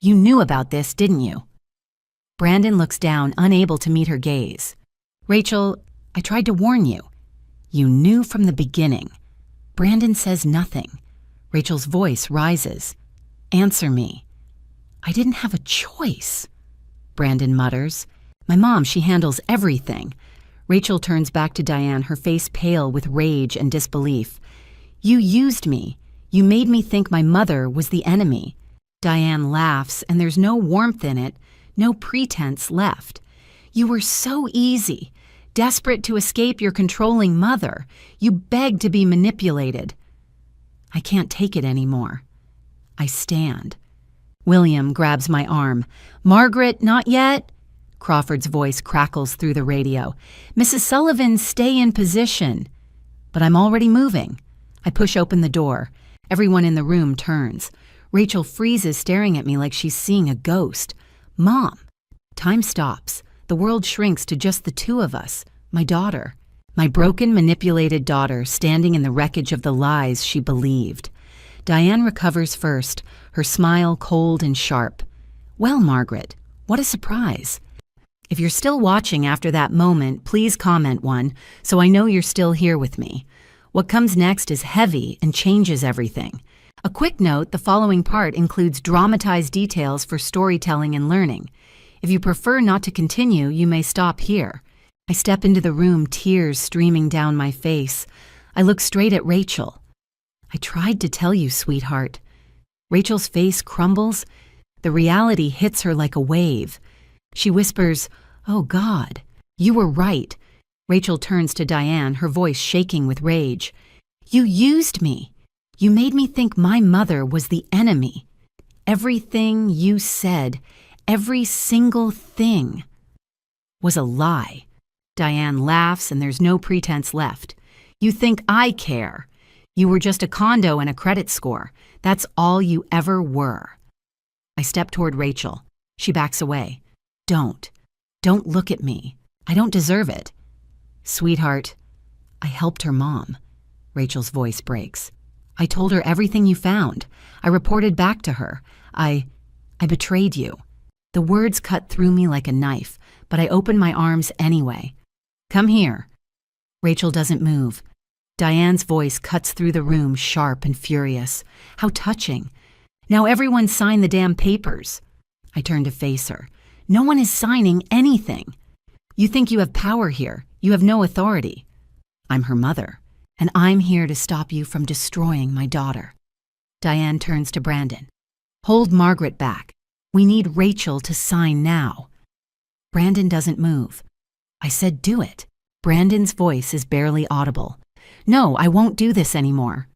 You knew about this, didn't you? Brandon looks down, unable to meet her gaze. Rachel, I tried to warn you. You knew from the beginning. Brandon says nothing. Rachel's voice rises. Answer me. I didn't have a choice. Brandon mutters. My mom, she handles everything. Rachel turns back to Diane, her face pale with rage and disbelief. You used me. You made me think my mother was the enemy. Diane laughs, and there's no warmth in it, no pretense left. You were so easy. Desperate to escape your controlling mother, you begged to be manipulated. I can't take it anymore. I stand. William grabs my arm. Margaret, not yet? Crawford's voice crackles through the radio. Mrs. Sullivan, stay in position. But I'm already moving. I push open the door. Everyone in the room turns. Rachel freezes, staring at me like she's seeing a ghost. Mom. Time stops. The world shrinks to just the two of us, my daughter. My broken, manipulated daughter standing in the wreckage of the lies she believed. Diane recovers first, her smile cold and sharp. Well, Margaret, what a surprise. If you're still watching after that moment, please comment one, so I know you're still here with me. What comes next is heavy and changes everything. A quick note, the following part includes dramatized details for storytelling and learning. If you prefer not to continue, you may stop here. I step into the room, tears streaming down my face. I look straight at Rachel. I tried to tell you, sweetheart. Rachel's face crumbles. The reality hits her like a wave. She whispers, Oh God, you were right. Rachel turns to Diane, her voice shaking with rage. You used me. You made me think my mother was the enemy. Everything you said, every single thing, was a lie. Diane laughs and there's no pretense left. You think I care. You were just a condo and a credit score. That's all you ever were. I step toward Rachel. She backs away. Don't look at me. I don't deserve it. Sweetheart, I helped her mom. Rachel's voice breaks. I told her everything you found. I reported back to her. I betrayed you. The words cut through me like a knife, but I open my arms anyway. Come here. Rachel doesn't move. Diane's voice cuts through the room, sharp and furious. How touching. Now everyone sign the damn papers. I turn to face her. No one is signing anything. You think you have power here. You have no authority. I'm her mother, and I'm here to stop you from destroying my daughter. Diane turns to Brandon. Hold Margaret back. We need Rachel to sign now. Brandon doesn't move. I said do it. Brandon's voice is barely audible. No, I won't do this anymore.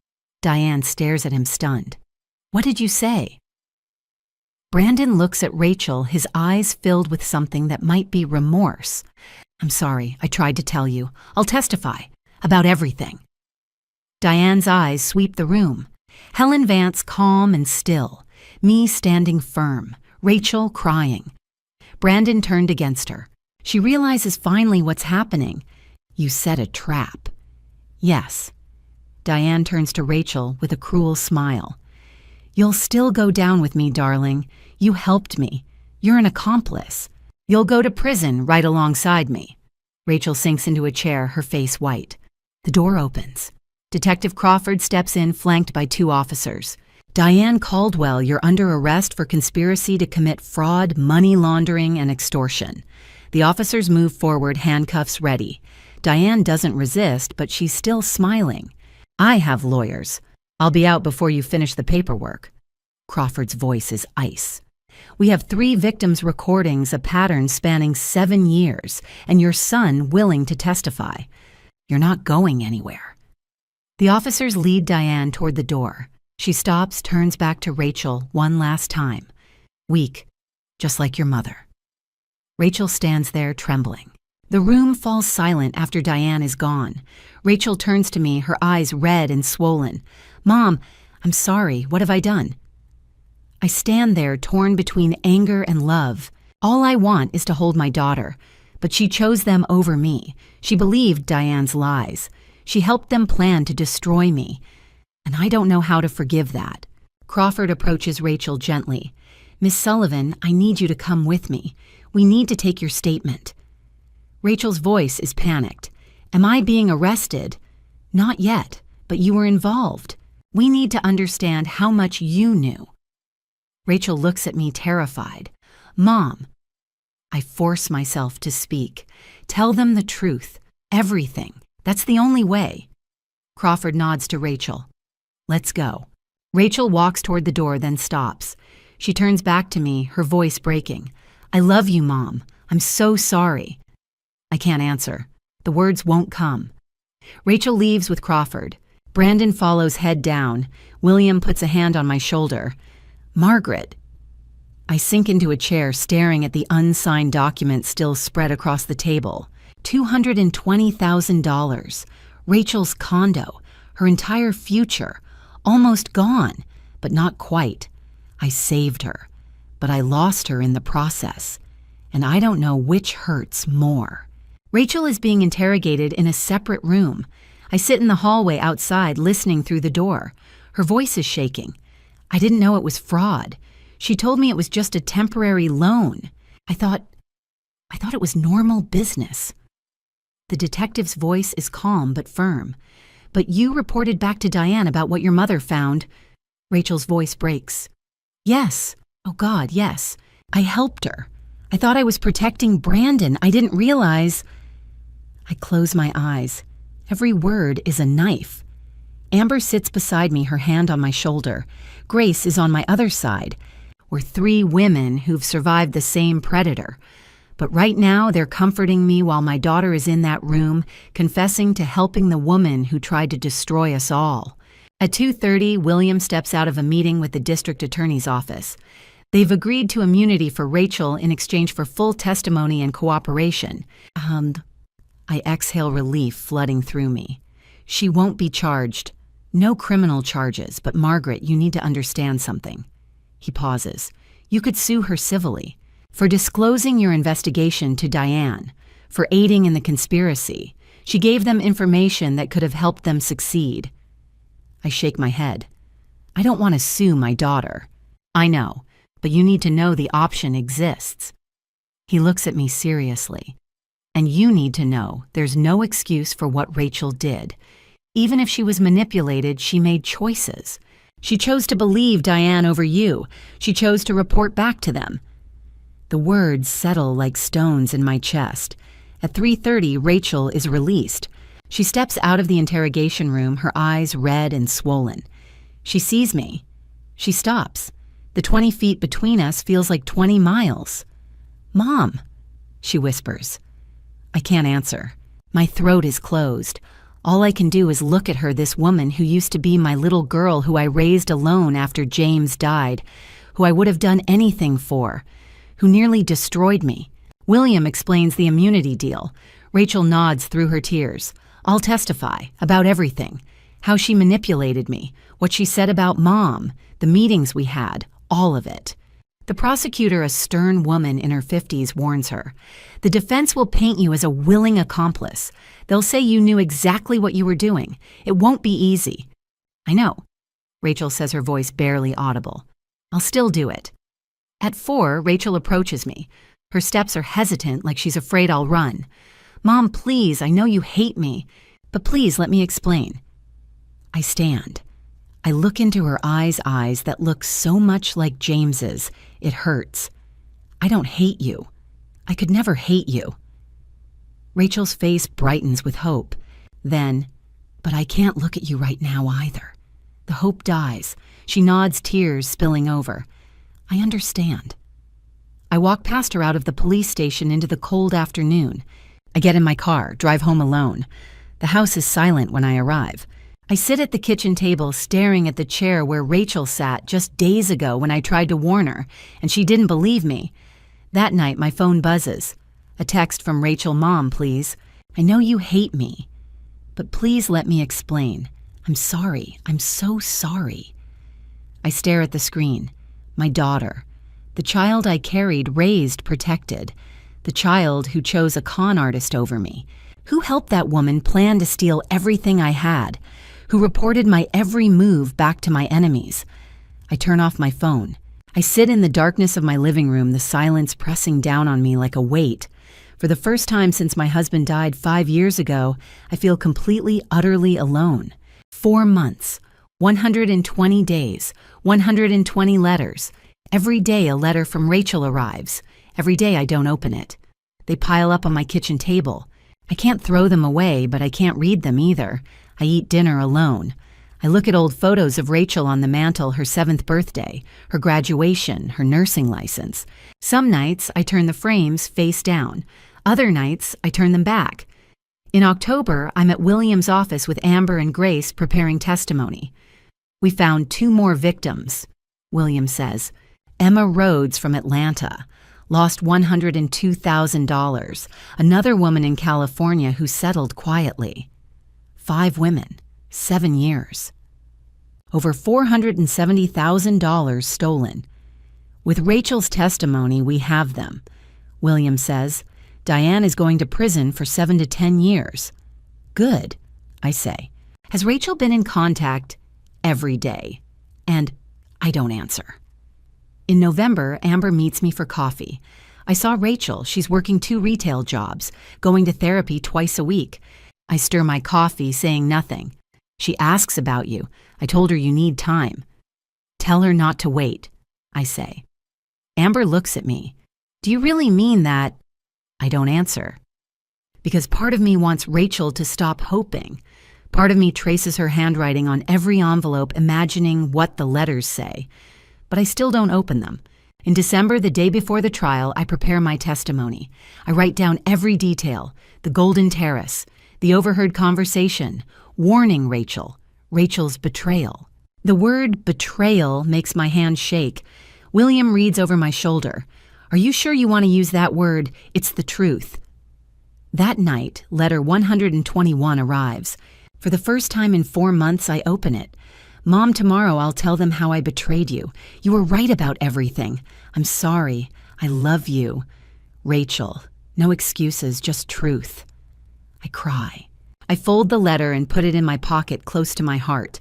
Diane stares at him stunned. What did you say? Brandon looks at Rachel, his eyes filled with something that might be remorse. I'm sorry, I tried to tell you. I'll testify about everything. Diane's eyes sweep the room. Helen Vance calm and still. Me standing firm. Rachel crying. Brandon turned against her. She realizes finally what's happening. You set a trap. Yes. Diane turns to Rachel with a cruel smile. You'll still go down with me, darling. You helped me. You're an accomplice. You'll go to prison right alongside me. Rachel sinks into a chair, her face white. The door opens. Detective Crawford steps in, flanked by two officers. Diane Caldwell, you're under arrest for conspiracy to commit fraud, money laundering, and extortion. The officers move forward, handcuffs ready. Diane doesn't resist, but she's still smiling. I have lawyers. I'll be out before you finish the paperwork. Crawford's voice is ice. We have 3 victims' recordings, a pattern spanning 7 years, and your son willing to testify. You're not going anywhere." The officers lead Diane toward the door. She stops, turns back to Rachel one last time. "Weak, just like your mother." Rachel stands there trembling. The room falls silent after Diane is gone. Rachel turns to me, her eyes red and swollen. "Mom, I'm sorry. What have I done?" I stand there torn between anger and love. All I want is to hold my daughter, but she chose them over me. She believed Diane's lies. She helped them plan to destroy me, and I don't know how to forgive that. Crawford approaches Rachel gently. "Miss Sullivan, I need you to come with me. We need to take your statement." Rachel's voice is panicked. "Am I being arrested?" "Not yet, but you were involved. We need to understand how much you knew." Rachel looks at me terrified. "Mom." I force myself to speak. "Tell them the truth. Everything. That's the only way." Crawford nods to Rachel. "Let's go." Rachel walks toward the door, then stops. She turns back to me, her voice breaking. "I love you, Mom. I'm so sorry." I can't answer. The words won't come. Rachel leaves with Crawford. Brandon follows head down. William puts a hand on my shoulder. "Margaret." I sink into a chair, staring at the unsigned document still spread across the table. $220,000. Rachel's condo. Her entire future. Almost gone, but not quite. I saved her, but I lost her in the process. And I don't know which hurts more. Rachel is being interrogated in a separate room. I sit in the hallway outside, listening through the door. Her voice is shaking. I didn't know it was fraud. She told me it was just a temporary loan. I thought it was normal business. The detective's voice is calm but firm. "But you reported back to Diane about what your mother found." Rachel's voice breaks. "Yes. Oh God, yes. I helped her. I thought I was protecting Brandon. I didn't realize." I close my eyes. Every word is a knife. Amber sits beside me, her hand on my shoulder. Grace is on my other side. We're 3 women who've survived the same predator. But right now, they're comforting me while my daughter is in that room, confessing to helping the woman who tried to destroy us all. At 2:30, William steps out of a meeting with the district attorney's office. They've agreed to immunity for Rachel in exchange for full testimony and cooperation. I exhale relief flooding through me. She won't be charged. No criminal charges, but Margaret, you need to understand something. He pauses. You could sue her civilly for disclosing your investigation to Diane, for aiding in the conspiracy. She gave them information that could have helped them succeed. I shake my head. I don't want to sue my daughter. I know, but you need to know the option exists. He looks at me seriously. And you need to know there's no excuse for what Rachel did. Even if she was manipulated, she made choices. She chose to believe Diane over you. She chose to report back to them. The words settle like stones in my chest. At 3:30, Rachel is released. She steps out of the interrogation room, her eyes red and swollen. She sees me. She stops. The 20 feet between us feels like 20 miles. "Mom," she whispers. I can't answer. My throat is closed. All I can do is look at her, this woman who used to be my little girl who I raised alone after James died, who I would have done anything for, who nearly destroyed me. William explains the immunity deal. Rachel nods through her tears. I'll testify about everything. How she manipulated me, what she said about Mom, the meetings we had, all of it. The prosecutor, a stern woman in her 50s, warns her. The defense will paint you as a willing accomplice. They'll say you knew exactly what you were doing. It won't be easy. I know, Rachel says, her voice barely audible. I'll still do it. At 4, Rachel approaches me. Her steps are hesitant, like she's afraid I'll run. Mom, please, I know you hate me, but please let me explain. I stand. I look into her eyes that look so much like James's. It hurts. I don't hate you. I could never hate you. Rachel's face brightens with hope. Then, but I can't look at you right now either. The hope dies. She nods, tears spilling over. I understand. I walk past her out of the police station into the cold afternoon. I get in my car, drive home alone. The house is silent when I arrive. I sit at the kitchen table staring at the chair where Rachel sat just days ago when I tried to warn her, and she didn't believe me. That night, my phone buzzes. A text from Rachel, "Mom, please. I know you hate me, but please let me explain. I'm sorry. I'm so sorry." I stare at the screen. My daughter. The child I carried, raised, protected. The child who chose a con artist over me. Who helped that woman plan to steal everything I had. Who reported my every move back to my enemies. I turn off my phone. I sit in the darkness of my living room, the silence pressing down on me like a weight. For the first time since my husband died 5 years ago, I feel completely, utterly alone. 4 months, 120 days, 120 letters. Every day a letter from Rachel arrives. Every day I don't open it. They pile up on my kitchen table. I can't throw them away, but I can't read them either. I eat dinner alone. I look at old photos of Rachel on the mantle, her 7th birthday, her graduation, her nursing license. Some nights I turn the frames face down. Other nights I turn them back. In October, I'm at William's office with Amber and Grace preparing testimony. "We found 2 more victims," William says. "Emma Rhodes from Atlanta. Lost $102,000. Another woman in California who settled quietly. 5 women, 7 years. Over $470,000 stolen. With Rachel's testimony, we have them," William says. "Diane is going to prison for 7 to 10 years. "Good," I say. "Has Rachel been in contact?" "Every day." And I don't answer. In November, Amber meets me for coffee. I saw Rachel. She's working 2 retail jobs, going to therapy twice a week. I stir my coffee, saying nothing. She asks about you. I told her you need time. "Tell her not to wait," I say. Amber looks at me. "Do you really mean that?" I don't answer. Because part of me wants Rachel to stop hoping. Part of me traces her handwriting on every envelope, imagining what the letters say. But I still don't open them. In December, the day before the trial, I prepare my testimony. I write down every detail: the Golden Terrace, the overheard conversation, warning Rachel, Rachel's betrayal. The word betrayal makes my hand shake. William reads over my shoulder. "Are you sure you want to use that word? It's the truth." That night, letter 121 arrives. For the first time in 4 months, I open it. "Mom, tomorrow I'll tell them how I betrayed you. You were right about everything. I'm sorry. I love you. Rachel." No excuses, just truth. I cry. I fold the letter and put it in my pocket close to my heart.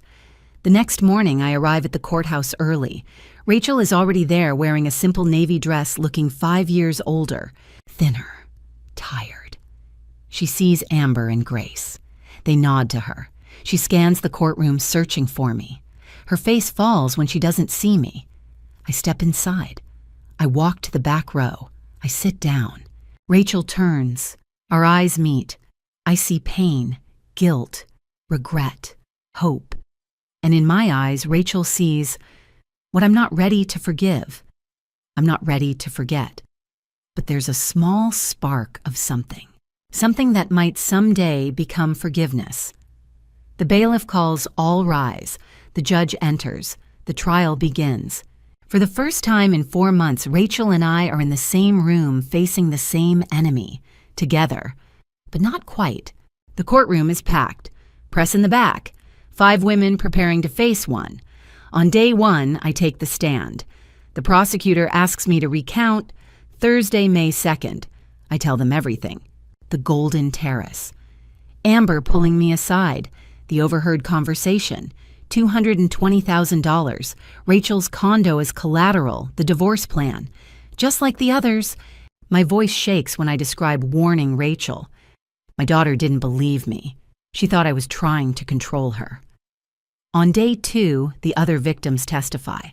The next morning, I arrive at the courthouse early. Rachel is already there wearing a simple navy dress, looking 5 years older, thinner, tired. She sees Amber and Grace. They nod to her. She scans the courtroom, searching for me. Her face falls when she doesn't see me. I step inside. I walk to the back row. I sit down. Rachel turns. Our eyes meet. I see pain, guilt, regret, hope. And in my eyes, Rachel sees what I'm not ready to forgive. I'm not ready to forget. But there's a small spark of something that might someday become forgiveness. The bailiff calls all rise. The judge enters. The trial begins. For the first time in 4 months, Rachel and I are in the same room facing the same enemy, together. But not quite. The courtroom is packed. Press in the back. 5 women preparing to face one. On day 1, I take the stand. The prosecutor asks me to recount Thursday, May 2nd. I tell them everything. The Golden Terrace. Amber pulling me aside. The overheard conversation. $220,000. Rachel's condo as collateral. The divorce plan. Just like the others. My voice shakes when I describe warning Rachel. My daughter didn't believe me. She thought I was trying to control her. On day 2, the other victims testify.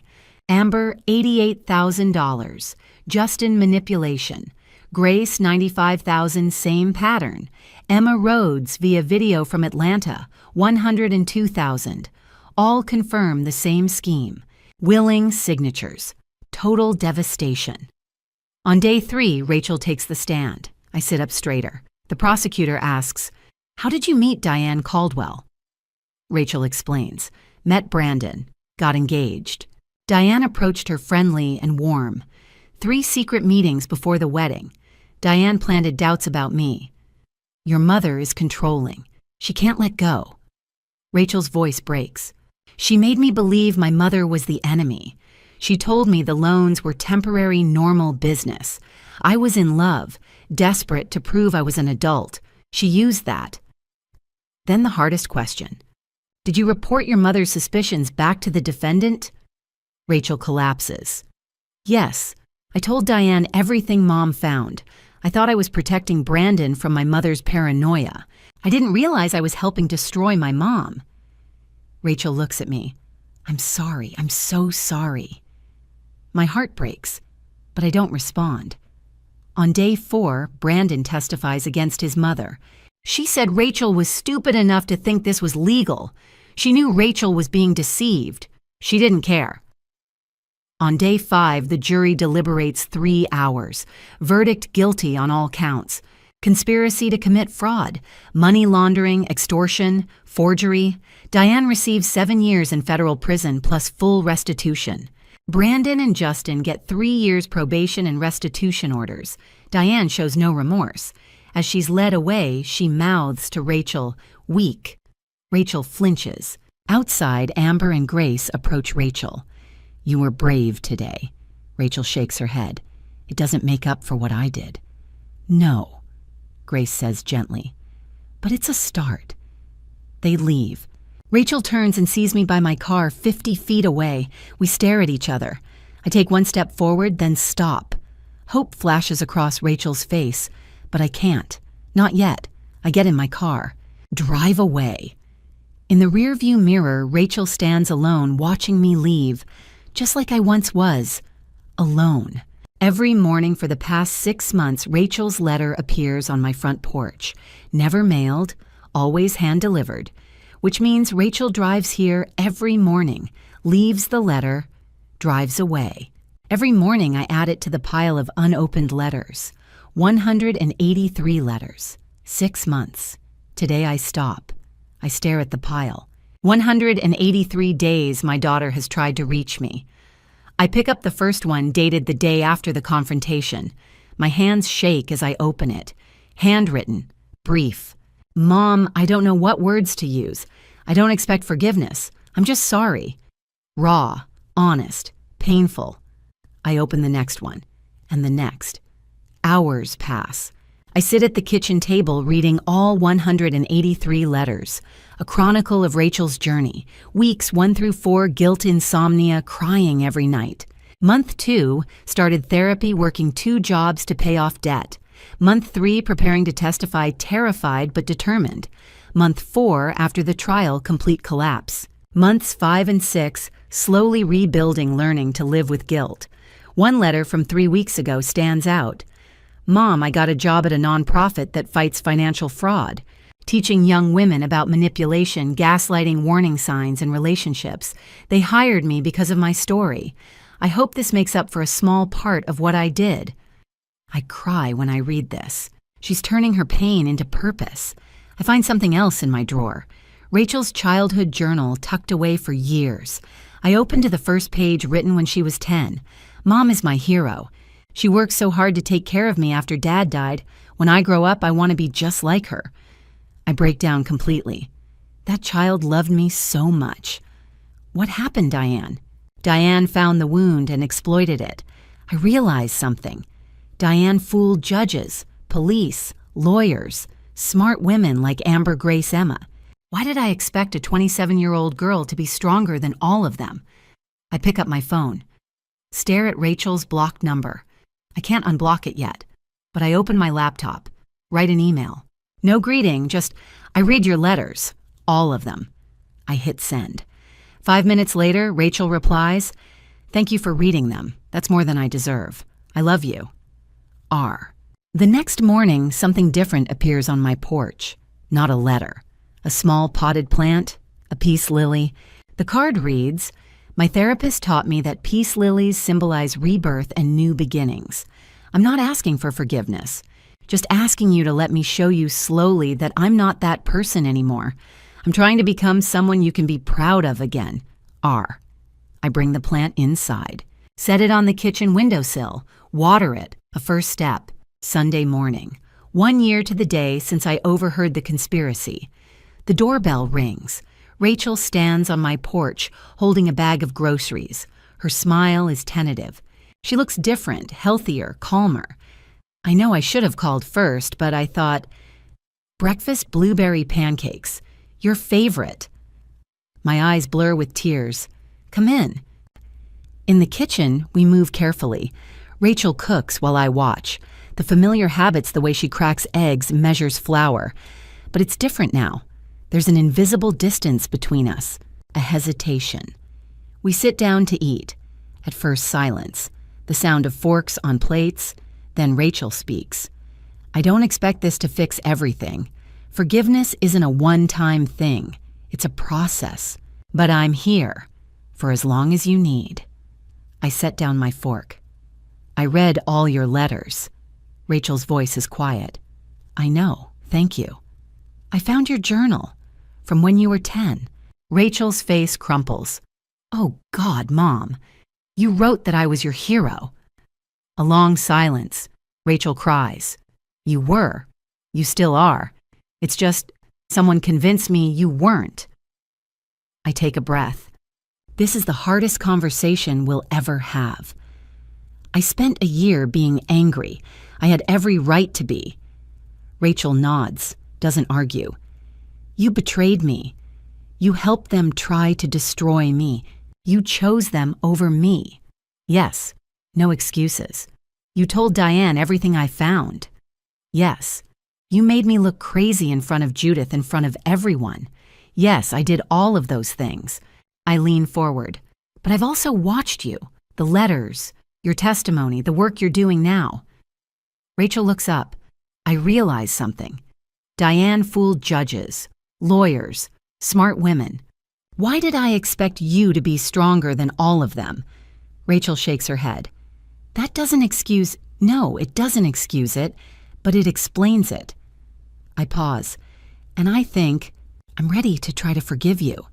Amber, $88,000. Justin, manipulation. Grace, $95,000, same pattern. Emma Rhodes, via video from Atlanta, $102,000. All confirm the same scheme. Willing signatures. Total devastation. On day 3, Rachel takes the stand. I sit up straighter. The prosecutor asks, "How did you meet Diane Caldwell?" Rachel explains, "Met Brandon, got engaged. Diane approached her friendly and warm. 3 secret meetings before the wedding. Diane planted doubts about me. Your mother is controlling. She can't let go." Rachel's voice breaks. "She made me believe my mother was the enemy. She told me the loans were temporary normal business. I was in love, desperate to prove I was an adult. She used that." Then the hardest question. "Did you report your mother's suspicions back to the defendant?" Rachel collapses. "Yes. I told Diane everything Mom found. I thought I was protecting Brandon from my mother's paranoia. I didn't realize I was helping destroy my mom." Rachel looks at me. "I'm sorry. I'm so sorry." My heart breaks, but I don't respond. On day 4, Brandon testifies against his mother. She said Rachel was stupid enough to think this was legal. She knew Rachel was being deceived. She didn't care. On day 5, the jury deliberates 3 hours. Verdict guilty on all counts. Conspiracy to commit fraud, money laundering, extortion, forgery. Diane receives 7 years in federal prison plus full restitution. Brandon and Justin get 3 years probation and restitution orders. Diane shows no remorse. As she's led away, she mouths to Rachel, "Weak." Rachel flinches. Outside, Amber and Grace approach Rachel. "You were brave today." Rachel shakes her head. "It doesn't make up for what I did." "No," Grace says gently. "But it's a start." They leave. Rachel turns and sees me by my car 50 feet away. We stare at each other. I take 1 step forward, then stop. Hope flashes across Rachel's face, but I can't. Not yet. I get in my car. Drive away. In the rearview mirror, Rachel stands alone, watching me leave, just like I once was, alone. Every morning for the past 6 months, Rachel's letter appears on my front porch. Never mailed, always hand-delivered, which means Rachel drives here every morning, leaves the letter, drives away. Every morning I add it to the pile of unopened letters. 183 letters. 6 months. Today I stop. I stare at the pile. 183 days my daughter has tried to reach me. I pick up the first one dated the day after the confrontation. My hands shake as I open it. Handwritten. Brief. "Mom, I don't know what words to use. I don't expect forgiveness. I'm just sorry." Raw. Honest. Painful. I open the next one. And the next. Hours pass. I sit at the kitchen table reading all 183 letters, a chronicle of Rachel's journey, weeks 1 through 4, guilt, insomnia, crying every night. Month 2, started therapy, working 2 jobs to pay off debt. Month 3, preparing to testify, terrified but determined. Month 4, after the trial, complete collapse. Months 5 and 6, slowly rebuilding, learning to live with guilt. One letter from 3 weeks ago stands out. "Mom, I got a job at a nonprofit that fights financial fraud, teaching young women about manipulation, gaslighting, warning signs, and relationships. They hired me because of my story. I hope this makes up for a small part of what I did." I cry when I read this. She's turning her pain into purpose. I find something else in my drawer. Rachel's childhood journal tucked away for years. I open to the first page written when she was 10. "Mom is my hero. She worked so hard to take care of me after Dad died. When I grow up, I want to be just like her." I break down completely. That child loved me so much. What happened, Diane? Diane found the wound and exploited it. I realized something. Diane fooled judges, police, lawyers, smart women like Amber, Grace, Emma. Why did I expect a 27-year-old girl to be stronger than all of them? I pick up my phone. Stare at Rachel's blocked number. I can't unblock it yet, but I open my laptop, write an email. No greeting, just, "I read your letters, all of them." I hit send. 5 minutes later, Rachel replies, "Thank you for reading them. That's more than I deserve. I love you. R." The next morning, something different appears on my porch. Not a letter. A small potted plant, a peace lily. The card reads, "My therapist taught me that peace lilies symbolize rebirth and new beginnings. I'm not asking for forgiveness. Just asking you to let me show you slowly that I'm not that person anymore. I'm trying to become someone you can be proud of again. R. I bring the plant inside. Set it on the kitchen windowsill. Water it. A first step. Sunday morning. 1 year to the day since I overheard the conspiracy. The doorbell rings. Rachel stands on my porch, holding a bag of groceries. Her smile is tentative. She looks different, healthier, calmer. I know I should have called first, but I thought, breakfast blueberry pancakes. Your favorite. My eyes blur with tears. Come in. In the kitchen, we move carefully. Rachel cooks while I watch. The familiar habits, the way she cracks eggs, measures flour. But it's different now. There's an invisible distance between us, a hesitation. We sit down to eat. At first, silence. The sound of forks on plates. Then Rachel speaks. I don't expect this to fix everything. Forgiveness isn't a one-time thing. It's a process. But I'm here, for as long as you need. I set down my fork. I read all your letters. Rachel's voice is quiet. I know, thank you. I found your journal, from when you were 10. Rachel's face crumples. Oh God, Mom. You wrote that I was your hero. A long silence. Rachel cries. You were. You still are. It's just, someone convinced me you weren't. I take a breath. This is the hardest conversation we'll ever have. I spent a year being angry. I had every right to be. Rachel nods, doesn't argue. You betrayed me. You helped them try to destroy me. You chose them over me. Yes, no excuses. You told Diane everything I found. Yes, you made me look crazy in front of Judith, in front of everyone. Yes, I did all of those things. I lean forward. But I've also watched you, the letters, your testimony, the work you're doing now. Rachel looks up. I realize something. Diane fooled judges, lawyers, smart women. Why did I expect you to be stronger than all of them? Rachel shakes her head. That doesn't excuse... No, it doesn't excuse it, but it explains it. I pause, and I think, I'm ready to try to forgive you.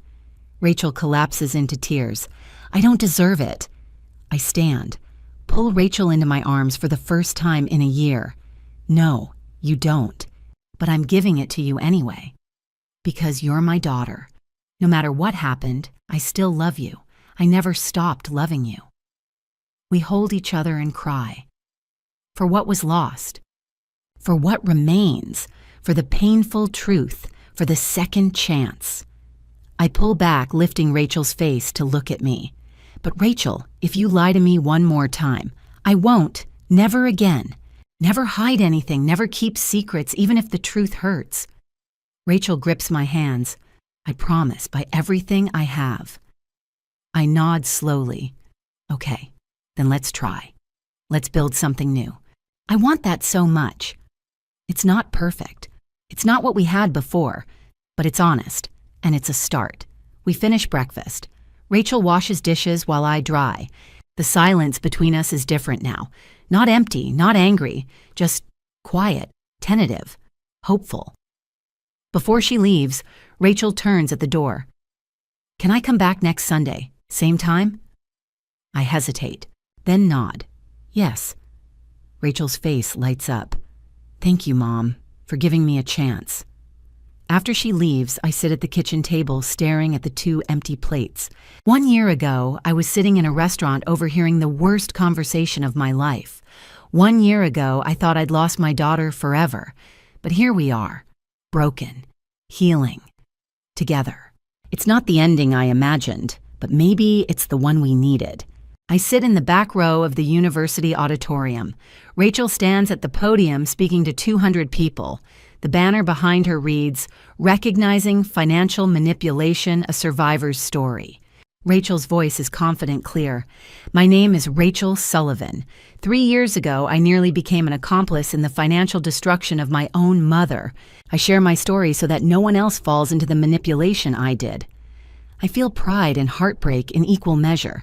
Rachel collapses into tears. I don't deserve it. I stand, pull Rachel into my arms for the first time in a year. No, you don't, but I'm giving it to you anyway. Because you're my daughter. No matter what happened, I still love you. I never stopped loving you. We hold each other and cry. For what was lost. For what remains. For the painful truth. For the second chance. I pull back, lifting Rachel's face to look at me. But Rachel, if you lie to me one more time, I won't. Never again. Never hide anything, never keep secrets, even if the truth hurts. Rachel grips my hands. I promise, by everything I have. I nod slowly. Okay, then let's try. Let's build something new. I want that so much. It's not perfect. It's not what we had before, but it's honest, and it's a start. We finish breakfast. Rachel washes dishes while I dry. The silence between us is different now. Not empty, not angry, just quiet, tentative, hopeful. Before she leaves, Rachel turns at the door. Can I come back next Sunday? Same time? I hesitate, then nod. Yes. Rachel's face lights up. Thank you, Mom, for giving me a chance. After she leaves, I sit at the kitchen table staring at the 2 empty plates. 1 year ago, I was sitting in a restaurant overhearing the worst conversation of my life. 1 year ago, I thought I'd lost my daughter forever. But here we are, broken, healing, together. It's not the ending I imagined, but maybe it's the one we needed. I sit in the back row of the university auditorium. Rachel stands at the podium speaking to 200 people. The banner behind her reads, Recognizing Financial Manipulation, a Survivor's Story. Rachel's voice is confident, clear. My name is Rachel Sullivan. 3 years ago, I nearly became an accomplice in the financial destruction of my own mother. I share my story so that no one else falls into the manipulation I did. I feel pride and heartbreak in equal measure,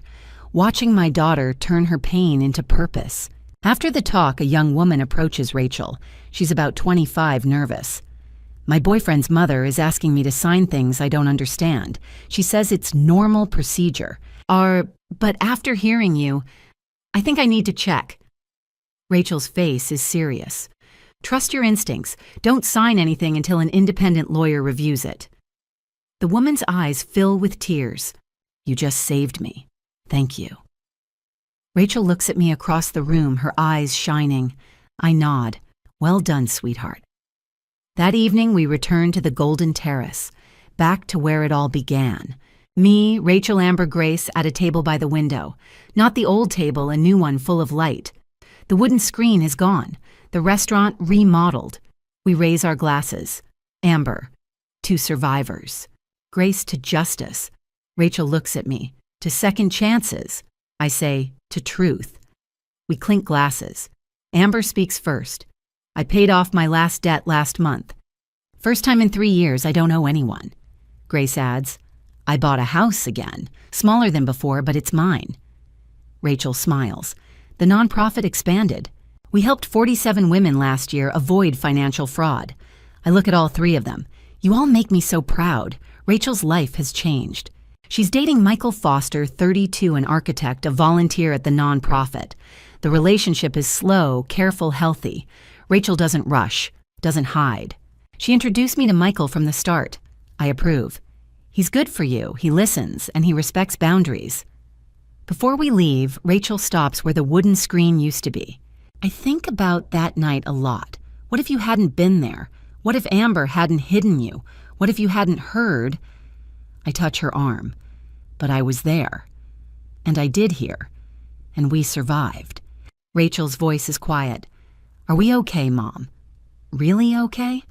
watching my daughter turn her pain into purpose. After the talk, a young woman approaches Rachel. She's about 25, nervous. My boyfriend's mother is asking me to sign things I don't understand. She says it's normal procedure. But after hearing you, I think I need to check. Rachel's face is serious. Trust your instincts. Don't sign anything until an independent lawyer reviews it. The woman's eyes fill with tears. You just saved me. Thank you. Rachel looks at me across the room, her eyes shining. I nod. Well done, sweetheart. That evening, we returned to the Golden Terrace, back to where it all began. Me, Rachel, Amber, Grace at a table by the window. Not the old table, a new one full of light. The wooden screen is gone. The restaurant remodeled. We raise our glasses. Amber, to survivors. Grace, to justice. Rachel looks at me. To second chances. I say, to truth. We clink glasses. Amber speaks first. I paid off my last debt last month. First time in 3 years I don't owe anyone. Grace adds, I bought a house again. Smaller than before, but it's mine. Rachel smiles. The nonprofit expanded. We helped 47 women last year avoid financial fraud. I look at all 3 of them. You all make me so proud. Rachel's life has changed. She's dating Michael Foster, 32, an architect, a volunteer at the nonprofit. The relationship is slow, careful, healthy. Rachel doesn't rush, doesn't hide. She introduced me to Michael from the start. I approve. He's good for you, he listens, and he respects boundaries. Before we leave, Rachel stops where the wooden screen used to be. I think about that night a lot. What if you hadn't been there? What if Amber hadn't hidden you? What if you hadn't heard? I touch her arm. But I was there. And I did hear. And we survived. Rachel's voice is quiet. Are we okay, Mom? Really okay?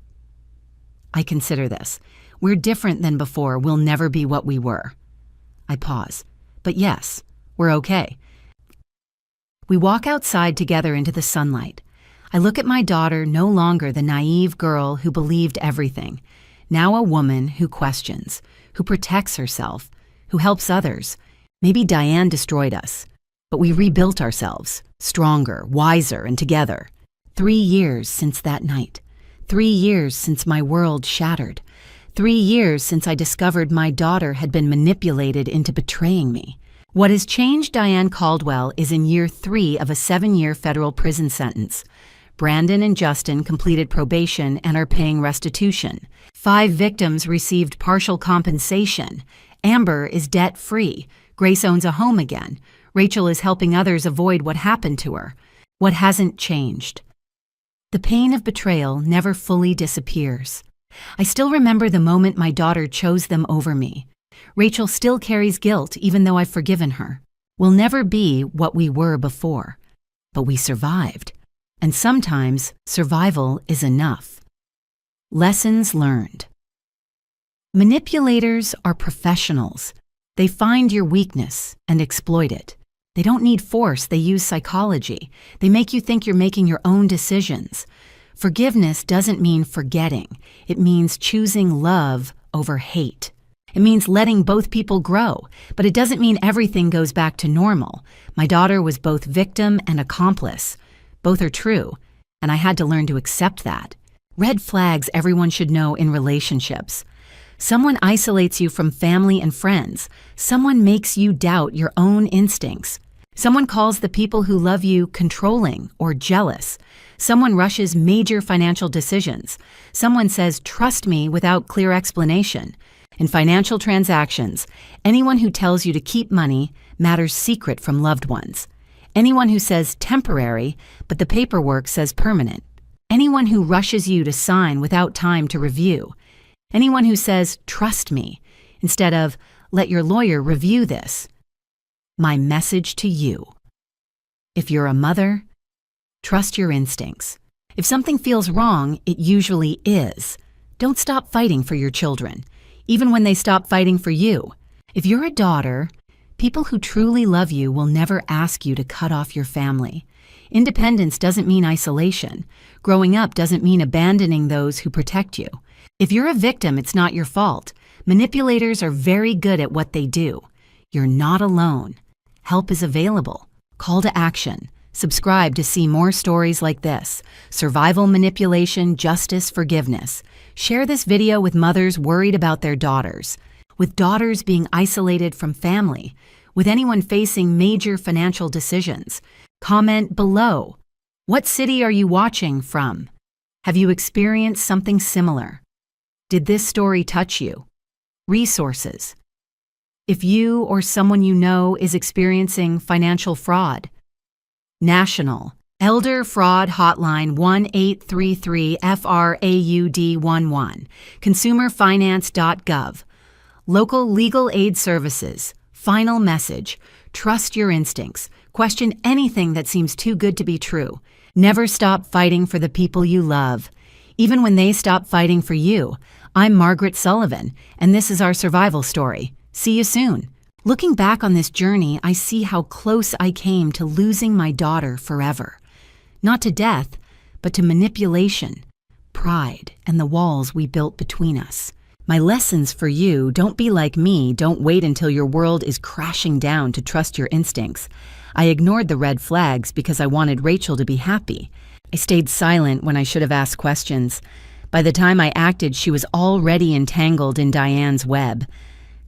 I consider this. We're different than before. We'll never be what we were. I pause. But yes, we're okay. We walk outside together into the sunlight. I look at my daughter, no longer the naive girl who believed everything. Now a woman who questions, who protects herself, who helps others. Maybe Diane destroyed us, but we rebuilt ourselves, stronger, wiser, and together. 3 years since that night. 3 years since my world shattered. 3 years since I discovered my daughter had been manipulated into betraying me. What has changed Diane Caldwell is in year 3 of a 7-year federal prison sentence. Brandon and Justin completed probation and are paying restitution. 5 victims received partial compensation. Amber is debt-free. Grace owns a home again. Rachel is helping others avoid what happened to her. What hasn't changed? The pain of betrayal never fully disappears. I still remember the moment my daughter chose them over me. Rachel still carries guilt even though I've forgiven her. We'll never be what we were before. But we survived. And sometimes survival is enough. Lessons learned. Manipulators are professionals. They find your weakness and exploit it. They don't need force, they use psychology. They make you think you're making your own decisions. Forgiveness doesn't mean forgetting. It means choosing love over hate. It means letting both people grow, but it doesn't mean everything goes back to normal. My daughter was both victim and accomplice. Both are true, and I had to learn to accept that. Red flags everyone should know in relationships. Someone isolates you from family and friends. Someone makes you doubt your own instincts. Someone calls the people who love you controlling or jealous. Someone rushes major financial decisions. Someone says, "Trust me," without clear explanation. In financial transactions, anyone who tells you to keep money matters secret from loved ones. Anyone who says temporary, but the paperwork says permanent. Anyone who rushes you to sign without time to review. Anyone who says, "Trust me," instead of, "Let your lawyer review this." My message to you. If you're a mother, trust your instincts. If something feels wrong, it usually is. Don't stop fighting for your children, even when they stop fighting for you. If you're a daughter, people who truly love you will never ask you to cut off your family. Independence doesn't mean isolation. Growing up doesn't mean abandoning those who protect you. If you're a victim, it's not your fault. Manipulators are very good at what they do. You're not alone. Help is available. Call to action. Subscribe to see more stories like this: survival, manipulation, justice, forgiveness. Share this video with mothers worried about their daughters, with daughters being isolated from family, with anyone facing major financial decisions. Comment below. What city are you watching from? Have you experienced something similar? Did this story touch you? Resources. If you or someone you know is experiencing financial fraud. National Elder Fraud Hotline 1-833-FRAUD-11, consumerfinance.gov. Local legal aid services. Final message: trust your instincts. Question anything that seems too good to be true. Never stop fighting for the people you love, even when they stop fighting for you. I'm Margaret Sullivan, and this is our survival story. See you soon. Looking back on this journey, I see how close I came to losing my daughter forever. Not to death, but to manipulation, pride, and the walls we built between us. My lessons for you: don't be like me. Don't wait until your world is crashing down to trust your instincts. I ignored the red flags because I wanted Rachel to be happy. I stayed silent when I should have asked questions. By the time I acted, she was already entangled in Diane's web.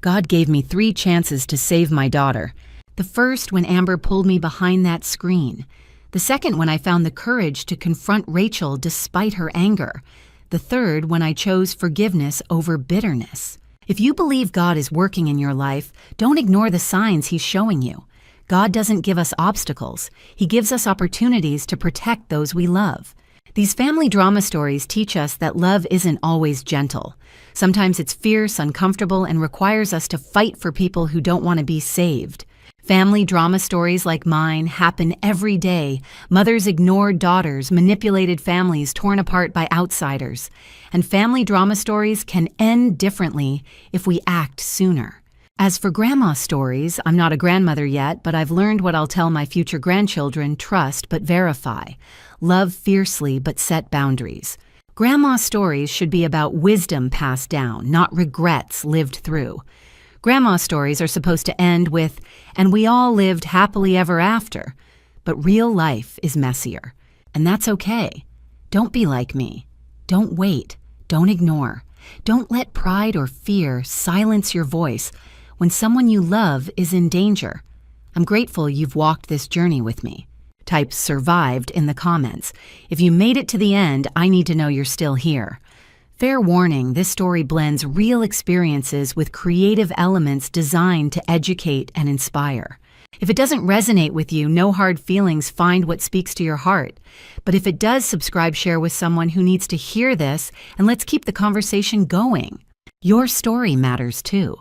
God gave me 3 chances to save my daughter. The first, when Amber pulled me behind that screen. The second, when I found the courage to confront Rachel despite her anger. The third, when I chose forgiveness over bitterness. If you believe God is working in your life, don't ignore the signs He's showing you. God doesn't give us obstacles. He gives us opportunities to protect those we love. These family drama stories teach us that love isn't always gentle. Sometimes it's fierce, uncomfortable, and requires us to fight for people who don't want to be saved. Family drama stories like mine happen every day. Mothers ignored daughters, manipulated families torn apart by outsiders. And family drama stories can end differently if we act sooner. As for grandma stories, I'm not a grandmother yet, but I've learned what I'll tell my future grandchildren: trust but verify. Love fiercely but set boundaries. Grandma stories should be about wisdom passed down, not regrets lived through. Grandma stories are supposed to end with, "and we all lived happily ever after." But real life is messier, and that's okay. Don't be like me. Don't wait. Don't ignore. Don't let pride or fear silence your voice when someone you love is in danger. I'm grateful you've walked this journey with me. Type "survived" in the comments. If you made it to the end, I need to know you're still here. Fair warning, this story blends real experiences with creative elements designed to educate and inspire. If it doesn't resonate with you, no hard feelings. Find what speaks to your heart. But if it does, subscribe, share with someone who needs to hear this, and let's keep the conversation going. Your story matters too.